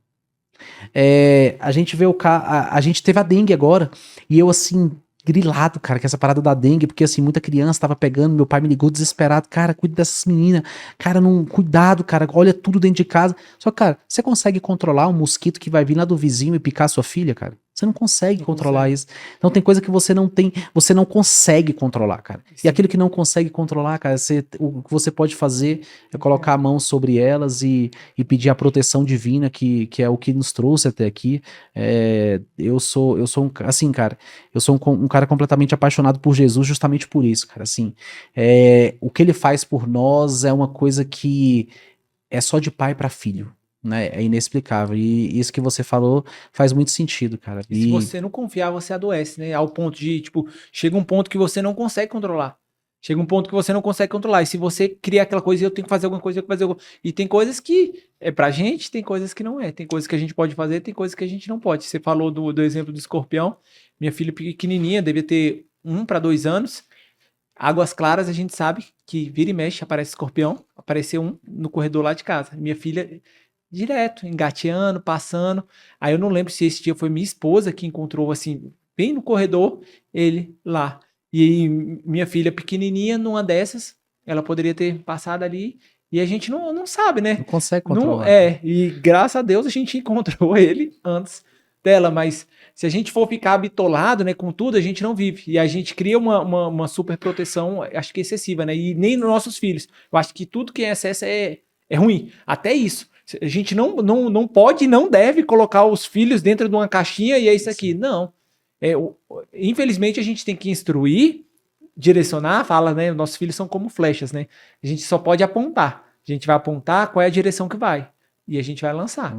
A gente vê a gente teve a dengue agora, e eu, assim, grilado, cara, que essa parada da dengue, porque, assim, muita criança tava pegando, meu pai me ligou desesperado, cara, cuida dessas meninas, cara, não, cuidado, cara, olha tudo dentro de casa. Só que, cara, você consegue controlar um mosquito que vai vir lá do vizinho e picar sua filha, cara? Você não consegue controlar isso. Então tem coisa que você não consegue controlar, cara. Sim. E aquilo que não consegue controlar, cara, o que você pode fazer é colocar a mão sobre elas e pedir a proteção divina, que é o que nos trouxe até aqui. Eu sou assim, cara, eu sou um cara completamente apaixonado por Jesus justamente por isso, cara, assim. O que ele faz por nós é uma coisa que é só de pai para filho. Né? É inexplicável. E isso que você falou faz muito sentido, cara. E se você não confiar, você adoece, né? Ao ponto de, tipo, chega um ponto que você não consegue controlar. Chega um ponto que você não consegue controlar. E se você cria aquela coisa, eu tenho que fazer alguma coisa, eu tenho que fazer alguma coisa. E tem coisas que é pra gente, tem coisas que não é. Tem coisas que a gente pode fazer, tem coisas que a gente não pode. Você falou do exemplo do escorpião. Minha filha pequenininha, devia ter 1 para 2 anos. Águas Claras, a gente sabe que vira e mexe, aparece escorpião. Apareceu um no corredor lá de casa. Minha filha... direto, engateando, passando. Aí eu não lembro se esse dia foi minha esposa que encontrou, assim, bem no corredor, ele lá. E aí, minha filha pequenininha, numa dessas, ela poderia ter passado ali, e a gente não sabe, né? Não consegue controlar. E graças a Deus a gente encontrou ele antes dela, mas se a gente for ficar bitolado, né, com tudo, a gente não vive. E a gente cria uma super proteção, acho que excessiva, né? E nem nos nossos filhos. Eu acho que tudo que é excesso é ruim. Até isso. A gente não pode e não deve colocar os filhos dentro de uma caixinha e é isso aqui. Não. Infelizmente, a gente tem que instruir, direcionar, fala, né? Nossos filhos são como flechas, né? A gente só pode apontar. A gente vai apontar qual é a direção que vai. E a gente vai lançar.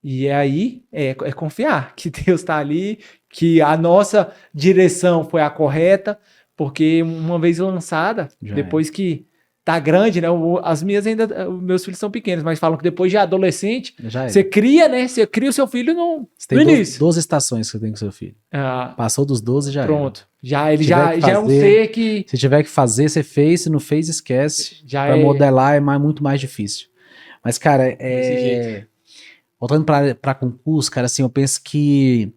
E aí é confiar que Deus está ali, que a nossa direção foi a correta, porque uma vez lançada, depois que tá grande, né? As minhas ainda, meus filhos são pequenos, mas falam que depois de adolescente, você cria, né? Você cria o seu filho no início. 12 estações que você tem com seu filho. Passou dos 12, já pronto. Ele já é um ser que... Se tiver que fazer, você fez. Se não fez, esquece. Pra modelar é muito mais difícil. Mas, cara, voltando pra concurso, cara, assim, eu penso que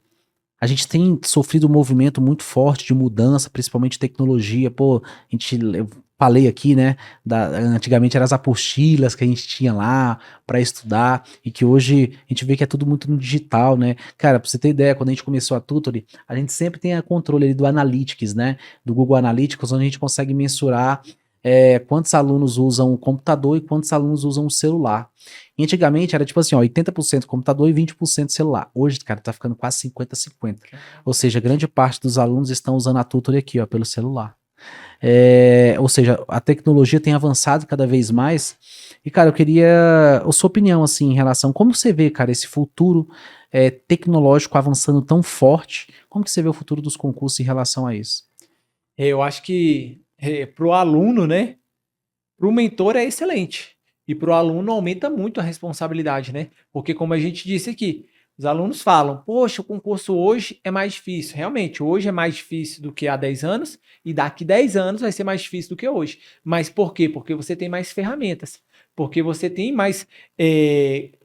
a gente tem sofrido um movimento muito forte de mudança, principalmente tecnologia. Pô, eu falei aqui, né, antigamente eram as apostilas que a gente tinha lá para estudar, e que hoje a gente vê que é tudo muito no digital, né. Cara, pra você ter ideia, quando a gente começou a Tutory, a gente sempre tem a controle ali do Analytics, né, do Google Analytics, onde a gente consegue mensurar quantos alunos usam o computador e quantos alunos usam o celular. E antigamente era tipo assim, ó, 80% computador e 20% celular. Hoje, cara, tá ficando quase 50-50. Ou seja, grande parte dos alunos estão usando a Tutory aqui, ó, pelo celular. Ou seja, a tecnologia tem avançado cada vez mais. E, cara, eu queria a sua opinião, assim, em relação... Como você vê, cara, esse futuro tecnológico avançando tão forte? Como que você vê o futuro dos concursos em relação a isso? Eu acho que para o aluno, né? Para o mentor é excelente. E para o aluno aumenta muito a responsabilidade, né? Porque, como a gente disse aqui, os alunos falam, poxa, o concurso hoje é mais difícil. Realmente, hoje é mais difícil do que há 10 anos, e daqui 10 anos vai ser mais difícil do que hoje. Mas por quê? Porque você tem mais ferramentas. Porque você tem mais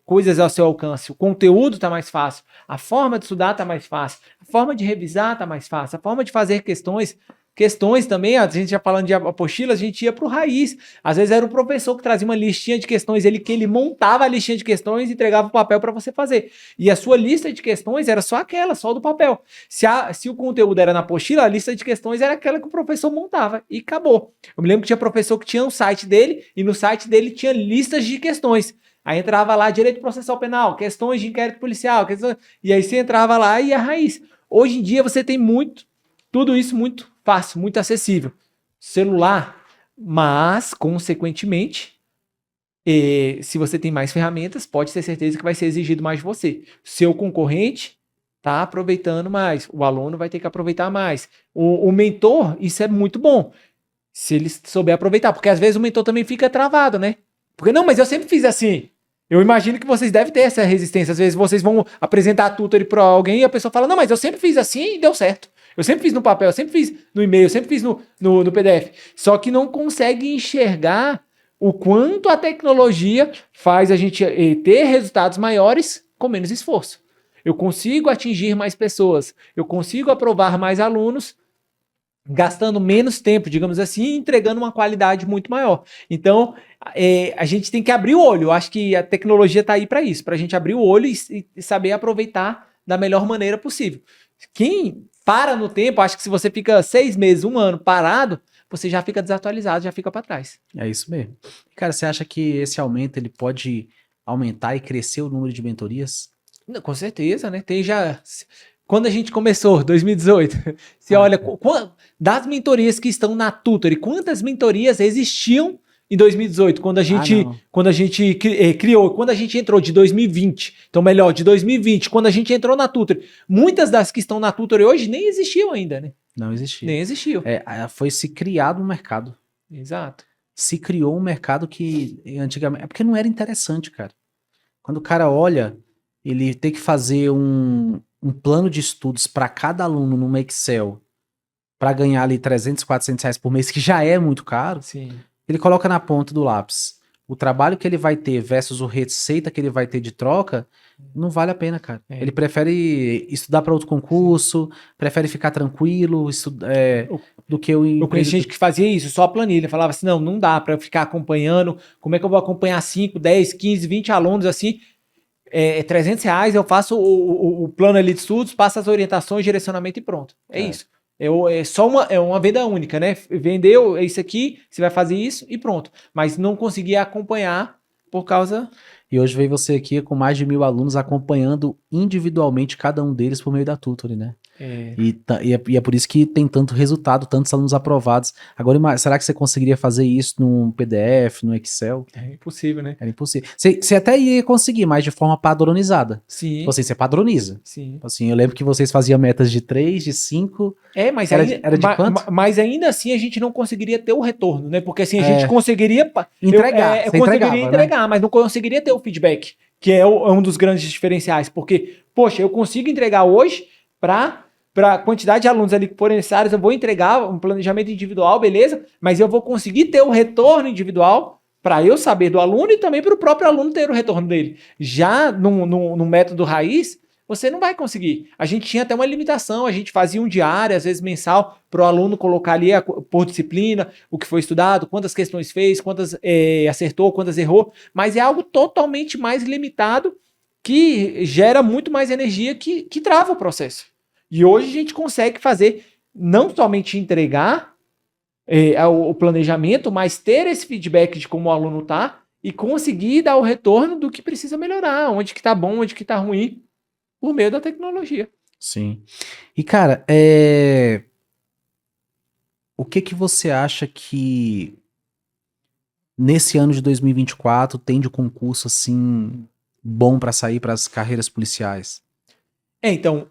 coisas ao seu alcance. O conteúdo está mais fácil. A forma de estudar está mais fácil. A forma de revisar está mais fácil. A forma de fazer questões Questões também, a gente já falando de apostila, a gente ia pro raiz. Às vezes era o professor que trazia uma listinha de questões, que ele montava a listinha de questões e entregava o papel para você fazer. E a sua lista de questões era só aquela, só do papel. Se o conteúdo era na apostila, a lista de questões era aquela que o professor montava e acabou. Eu me lembro que tinha professor que tinha um site dele e no site dele tinha listas de questões. Aí entrava lá, direito processual penal, questões de inquérito policial, e aí você entrava lá e ia a raiz. Hoje em dia você tem tudo isso muito fácil, muito acessível. Celular, mas, consequentemente, se você tem mais ferramentas, pode ter certeza que vai ser exigido mais de você. Seu concorrente está aproveitando mais, o aluno vai ter que aproveitar mais. O mentor, isso é muito bom, se ele souber aproveitar, porque às vezes o mentor também fica travado, né? Porque, não, mas eu sempre fiz assim. Eu imagino que vocês devem ter essa resistência. Às vezes vocês vão apresentar a tutory para alguém e a pessoa fala, não, mas eu sempre fiz assim e deu certo. Eu sempre fiz no papel, eu sempre fiz no e-mail, eu sempre fiz no PDF. Só que não consegue enxergar o quanto a tecnologia faz a gente ter resultados maiores com menos esforço. Eu consigo atingir mais pessoas, eu consigo aprovar mais alunos, gastando menos tempo, digamos assim, e entregando uma qualidade muito maior. Então, a gente tem que abrir o olho. Eu acho que a tecnologia está aí para isso, para a gente abrir o olho e saber aproveitar da melhor maneira possível. Quem para no tempo, acho que se você fica 6 meses, 1 ano parado, você já fica desatualizado, já fica para trás. É isso mesmo. Cara, você acha que esse aumento ele pode aumentar e crescer o número de mentorias? Não, com certeza, né? Tem já... Quando a gente começou, 2018, você olha, das mentorias que estão na Tutory, quantas mentorias existiam em 2018, quando a gente criou, quando a gente entrou de 2020, então melhor, de 2020, quando a gente entrou na Tutory, muitas das que estão na Tutory hoje nem existiam ainda, né? Não existia. Nem existiam. Foi se criado um mercado. Exato. Se criou um mercado que antigamente... É porque não era interessante, cara. Quando o cara olha, ele tem que fazer um plano de estudos para cada aluno numa Excel para ganhar ali 300, 400 reais por mês, que já é muito caro. Sim. Ele coloca na ponta do lápis o trabalho que ele vai ter versus o receita que ele vai ter de troca, não vale a pena, cara. Ele prefere estudar para outro concurso, prefere ficar tranquilo, do que o... Eu conheci gente que fazia isso, só a planilha, falava assim, não dá para eu ficar acompanhando, como é que eu vou acompanhar 5, 10, 15, 20 alunos assim, 300 reais, eu faço o plano ali de estudos, passo as orientações, direcionamento e pronto. É isso. É só uma venda única, né? Vendeu isso aqui, você vai fazer isso e pronto. Mas não conseguia acompanhar por causa... E hoje veio você aqui com mais de 1.000 alunos acompanhando individualmente cada um deles por meio da Tutory, né? E é por isso que tem tanto resultado, tantos alunos aprovados. Agora, será que você conseguiria fazer isso num PDF, no Excel? É impossível, né? Era impossível. Você até ia conseguir, mas de forma padronizada. Sim. Tipo assim, você padroniza. Sim. Assim, eu lembro que vocês faziam metas de 3, de 5. Mas era de quanto? Mas ainda assim a gente não conseguiria ter o retorno, né? Porque assim, a gente conseguiria... Entregar. Eu conseguiria entregar, né? Mas não conseguiria ter o feedback, que é um dos grandes diferenciais. Porque, poxa, eu consigo entregar hoje para a quantidade de alunos ali que forem necessários, eu vou entregar um planejamento individual, beleza, mas eu vou conseguir ter o retorno individual para eu saber do aluno e também para o próprio aluno ter o retorno dele. Já no método raiz, você não vai conseguir. A gente tinha até uma limitação, a gente fazia um diário, às vezes mensal, para o aluno colocar ali por disciplina, o que foi estudado, quantas questões fez, quantas acertou, quantas errou, mas é algo totalmente mais limitado que gera muito mais energia que trava o processo. E hoje a gente consegue fazer, não somente entregar o planejamento, mas ter esse feedback de como o aluno está e conseguir dar o retorno do que precisa melhorar, onde que está bom, onde que está ruim, por meio da tecnologia. Sim. E, cara, o que você acha que nesse ano de 2024 tem de concurso, assim, bom para sair para as carreiras policiais? Então,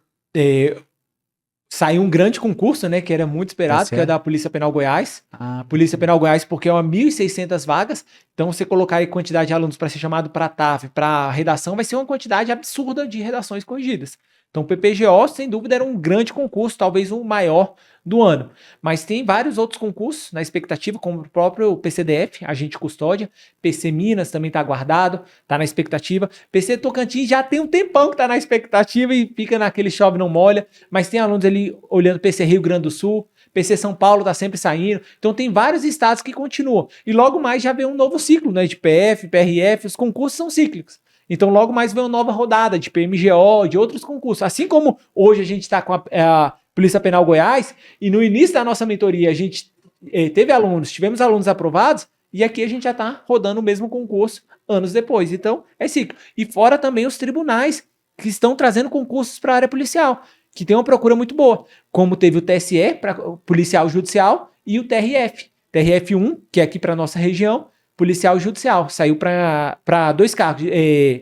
saiu um grande concurso, né, que era muito esperado, que é da Polícia Penal Goiás. Polícia Penal Goiás, porque é 1.600 vagas. Então, você colocar aí quantidade de alunos para ser chamado para TAF, para redação, vai ser uma quantidade absurda de redações corrigidas. Então, o PPGO, sem dúvida, era um grande concurso, talvez o maior do ano. Mas tem vários outros concursos na expectativa, como o próprio PCDF, Agente Custódia, PC Minas também está aguardado, está na expectativa. PC Tocantins já tem um tempão que está na expectativa e fica naquele chove não molha, mas tem alunos ali olhando PC Rio Grande do Sul, PC São Paulo está sempre saindo. Então tem vários estados que continuam. E logo mais já vem um novo ciclo, né? De PF, PRF, os concursos são cíclicos. Então logo mais vem uma nova rodada de PMGO, de outros concursos. Assim como hoje a gente está com a Polícia Penal Goiás, e no início da nossa mentoria a gente tivemos alunos aprovados, e aqui a gente já está rodando o mesmo concurso anos depois. Então, é ciclo. E fora também os tribunais que estão trazendo concursos para a área policial, que tem uma procura muito boa. Como teve o TSE, para policial judicial, e o TRF. TRF1, que é aqui para a nossa região, policial judicial. Saiu para 2 cargos,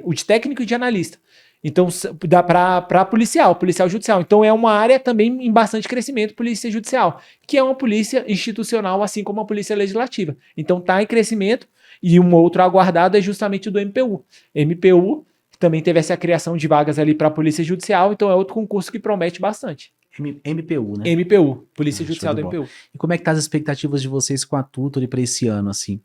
o de técnico e de analista. Então, dá para policial judicial. Então, é uma área também em bastante crescimento, polícia judicial, que é uma polícia institucional, assim como a polícia legislativa. Então, está em crescimento, e um outro aguardado é justamente o do MPU. MPU também teve essa criação de vagas ali para a polícia judicial, então é outro concurso que promete bastante. MPU, né? MPU, Polícia Judicial do MPU. E como é que tá as expectativas de vocês com a Tutory para esse ano, assim?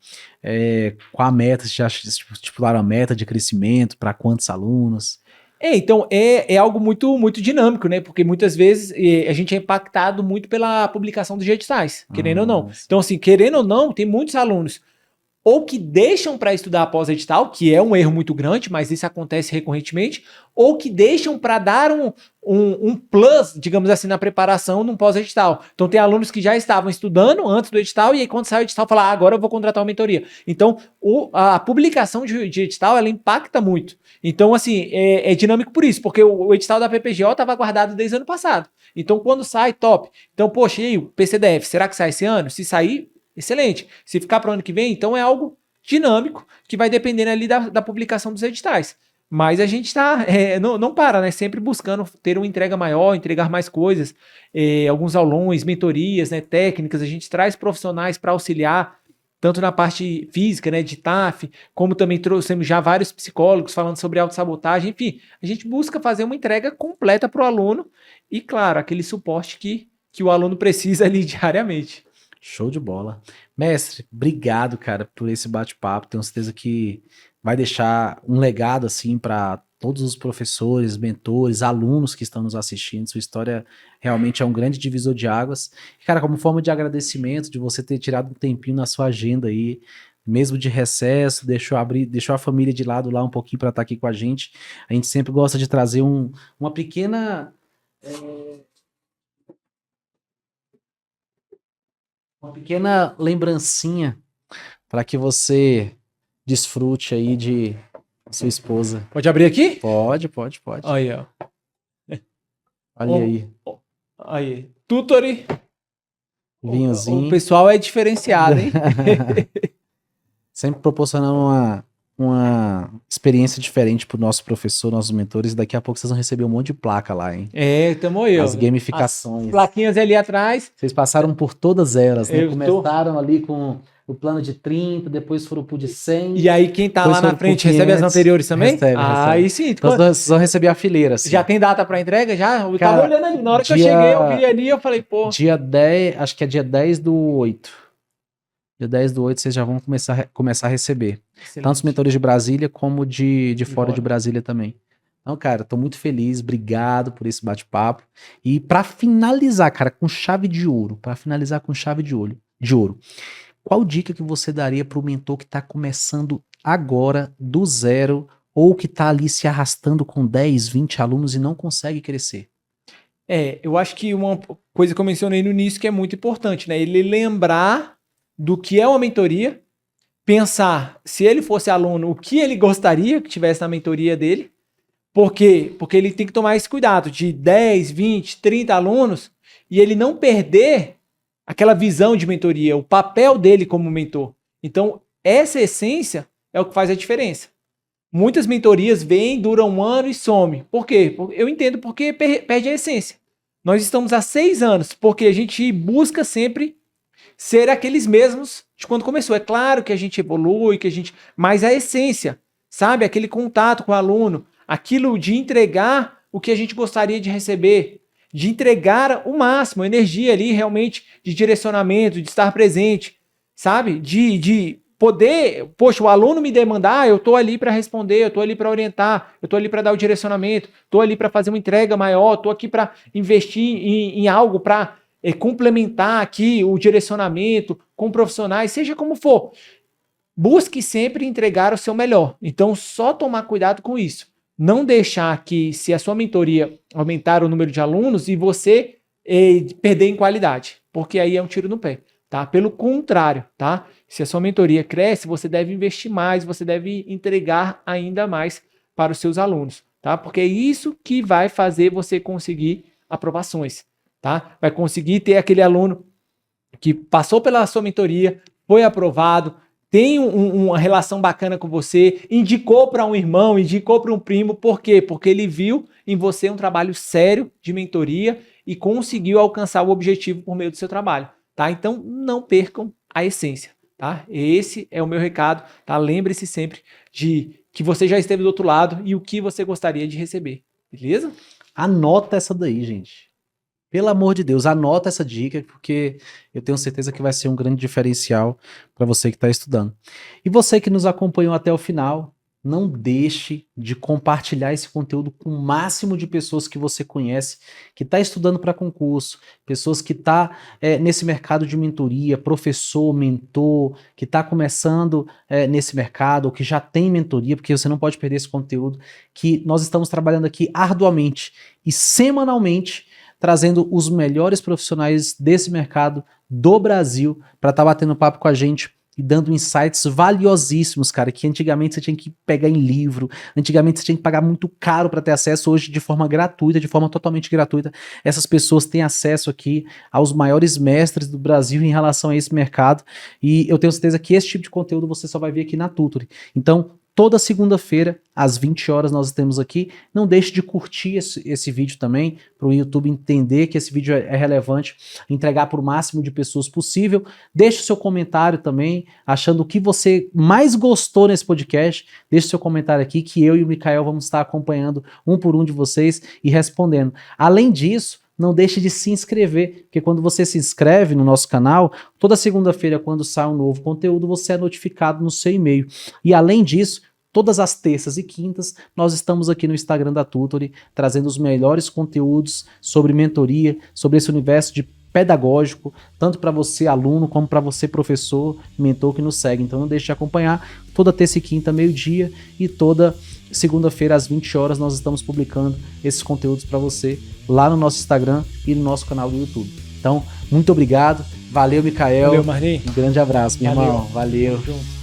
Qual a meta? Vocês já estipularam a meta de crescimento? Para quantos alunos? Então, é algo muito, muito dinâmico, né? Porque muitas vezes a gente é impactado muito pela publicação dos editais, querendo ou não. Sim. Então, assim, querendo ou não, tem muitos alunos ou que deixam para estudar após edital, que é um erro muito grande, mas isso acontece recorrentemente, ou que deixam para dar um plus, digamos assim, na preparação num pós-edital. Então, tem alunos que já estavam estudando antes do edital, e aí quando sai o edital, fala, agora eu vou contratar uma mentoria. Então, a publicação de edital, ela impacta muito. Então, assim, é dinâmico por isso, porque o edital da PPGO estava guardado desde o ano passado. Então, quando sai, top. Então, poxa, e aí, o PCDF, será que sai esse ano? Se sair, excelente. Se ficar para o ano que vem, então é algo dinâmico que vai dependendo ali da publicação dos editais. Mas a gente está, não para, né? Sempre buscando ter uma entrega maior, entregar mais coisas, alguns aulões, mentorias, né? Técnicas. A gente traz profissionais para auxiliar, tanto na parte física, né? De TAF, como também trouxemos já vários psicólogos falando sobre autossabotagem. Enfim, a gente busca fazer uma entrega completa para o aluno e, claro, aquele suporte que o aluno precisa ali diariamente. Show de bola. Mestre, obrigado, cara, por esse bate-papo. Tenho certeza que vai deixar um legado, assim, para todos os professores, mentores, alunos que estão nos assistindo. Sua história realmente é um grande divisor de águas. E, cara, como forma de agradecimento de você ter tirado um tempinho na sua agenda aí, mesmo de recesso, deixou a família de lado lá um pouquinho para estar aqui com a gente. A gente sempre gosta de trazer uma pequena... Uma pequena lembrancinha para que você desfrute aí de sua esposa. Pode abrir aqui? Pode. Aí, ó. Olha aí. Aí. Tutory. Vinhozinho. O pessoal é diferenciado, hein? Sempre proporcionando uma experiência diferente pro nosso professor, nossos mentores. Daqui a pouco vocês vão receber um monte de placa lá, hein? Tamo aí. As gamificações. As plaquinhas ali atrás. Vocês passaram por todas elas, né? Começaram ali com o plano de 30, depois foram pro de 100. E aí quem tá lá na frente recebe as anteriores também? Recebe. Aí sim. Então vocês vão receber a fileira, assim. Já tem data pra entrega? Já? Eu Cara, tava olhando ali. Na hora que eu cheguei, eu vi ali, eu falei, pô... Dia 10, acho que é dia 10 do 8. Dia 10 do 8 vocês já vão começar a receber. Excelente. Tanto os mentores de Brasília como de fora de Brasília também. Então, cara, tô muito feliz, obrigado por esse bate-papo. E pra finalizar, cara, com chave de ouro, qual dica que você daria pro mentor que tá começando agora, do zero, ou que tá ali se arrastando com 10, 20 alunos e não consegue crescer? Eu acho que uma coisa que eu mencionei no início que é muito importante, né? Ele lembrar do que é uma mentoria, pensar, se ele fosse aluno, o que ele gostaria que tivesse na mentoria dele. Por quê? Porque ele tem que tomar esse cuidado de 10, 20, 30 alunos e ele não perder aquela visão de mentoria, o papel dele como mentor. Então, essa essência é o que faz a diferença. Muitas mentorias vêm, duram um ano e some. Por quê? Eu entendo porque perde a essência. Nós estamos há 6 anos, porque a gente busca sempre ser aqueles mesmos de quando começou. É claro que a gente evolui, mas a essência, sabe? Aquele contato com o aluno, aquilo de entregar o que a gente gostaria de receber, de entregar o máximo, energia ali realmente de direcionamento, de estar presente, sabe? De poder, poxa, o aluno me demandar, eu estou ali para responder, eu estou ali para orientar, eu estou ali para dar o direcionamento, estou ali para fazer uma entrega maior, estou aqui para investir em algo, para complementar aqui o direcionamento com profissionais, seja como for. Busque sempre entregar o seu melhor. Então, só tomar cuidado com isso. Não deixar que, se a sua mentoria aumentar o número de alunos, e você perder em qualidade, porque aí é um tiro no pé, tá? Pelo contrário, tá? Se a sua mentoria cresce, você deve investir mais, você deve entregar ainda mais para os seus alunos, tá? Porque é isso que vai fazer você conseguir aprovações, tá? Vai conseguir ter aquele aluno que passou pela sua mentoria, foi aprovado, tem uma relação bacana com você, indicou para um irmão, indicou para um primo, por quê? Porque ele viu em você um trabalho sério de mentoria e conseguiu alcançar o objetivo por meio do seu trabalho, tá? Então, não percam a essência, tá? Esse é o meu recado, tá? Lembre-se sempre de que você já esteve do outro lado e o que você gostaria de receber, beleza? Anota essa daí, gente. Pelo amor de Deus, anota essa dica, porque eu tenho certeza que vai ser um grande diferencial para você que está estudando. E você que nos acompanhou até o final, não deixe de compartilhar esse conteúdo com o máximo de pessoas que você conhece, que está estudando para concurso, pessoas que estão nesse mercado de mentoria, professor, mentor, que está começando nesse mercado, ou que já tem mentoria, porque você não pode perder esse conteúdo, que nós estamos trabalhando aqui arduamente e semanalmente, trazendo os melhores profissionais desse mercado do Brasil para estar batendo papo com a gente e dando insights valiosíssimos, cara, que antigamente você tinha que pegar em livro, antigamente você tinha que pagar muito caro para ter acesso, hoje de forma gratuita, de forma totalmente gratuita, essas pessoas têm acesso aqui aos maiores mestres do Brasil em relação a esse mercado, e eu tenho certeza que esse tipo de conteúdo você só vai ver aqui na Tutory. Então, toda segunda-feira, às 20 horas, nós estamos aqui. Não deixe de curtir esse vídeo também, para o YouTube entender que esse vídeo é relevante, entregar para o máximo de pessoas possível. Deixe o seu comentário também, achando o que você mais gostou nesse podcast. Deixe o seu comentário aqui, que eu e o Mikael vamos estar acompanhando um por um de vocês e respondendo. Além disso, não deixe de se inscrever, porque quando você se inscreve no nosso canal, toda segunda-feira, quando sai um novo conteúdo, você é notificado no seu e-mail. E além disso, todas as terças e quintas, nós estamos aqui no Instagram da Tutory, trazendo os melhores conteúdos sobre mentoria, sobre esse universo de pedagógico, tanto para você aluno, como para você professor, mentor que nos segue. Então não deixe de acompanhar, toda terça e quinta, meio-dia, e toda segunda-feira, às 20 horas, nós estamos publicando esses conteúdos para você lá no nosso Instagram e no nosso canal do YouTube. Então, muito obrigado, valeu, Mikael. Valeu, Marley. Um grande abraço, meu irmão. Valeu. Junto.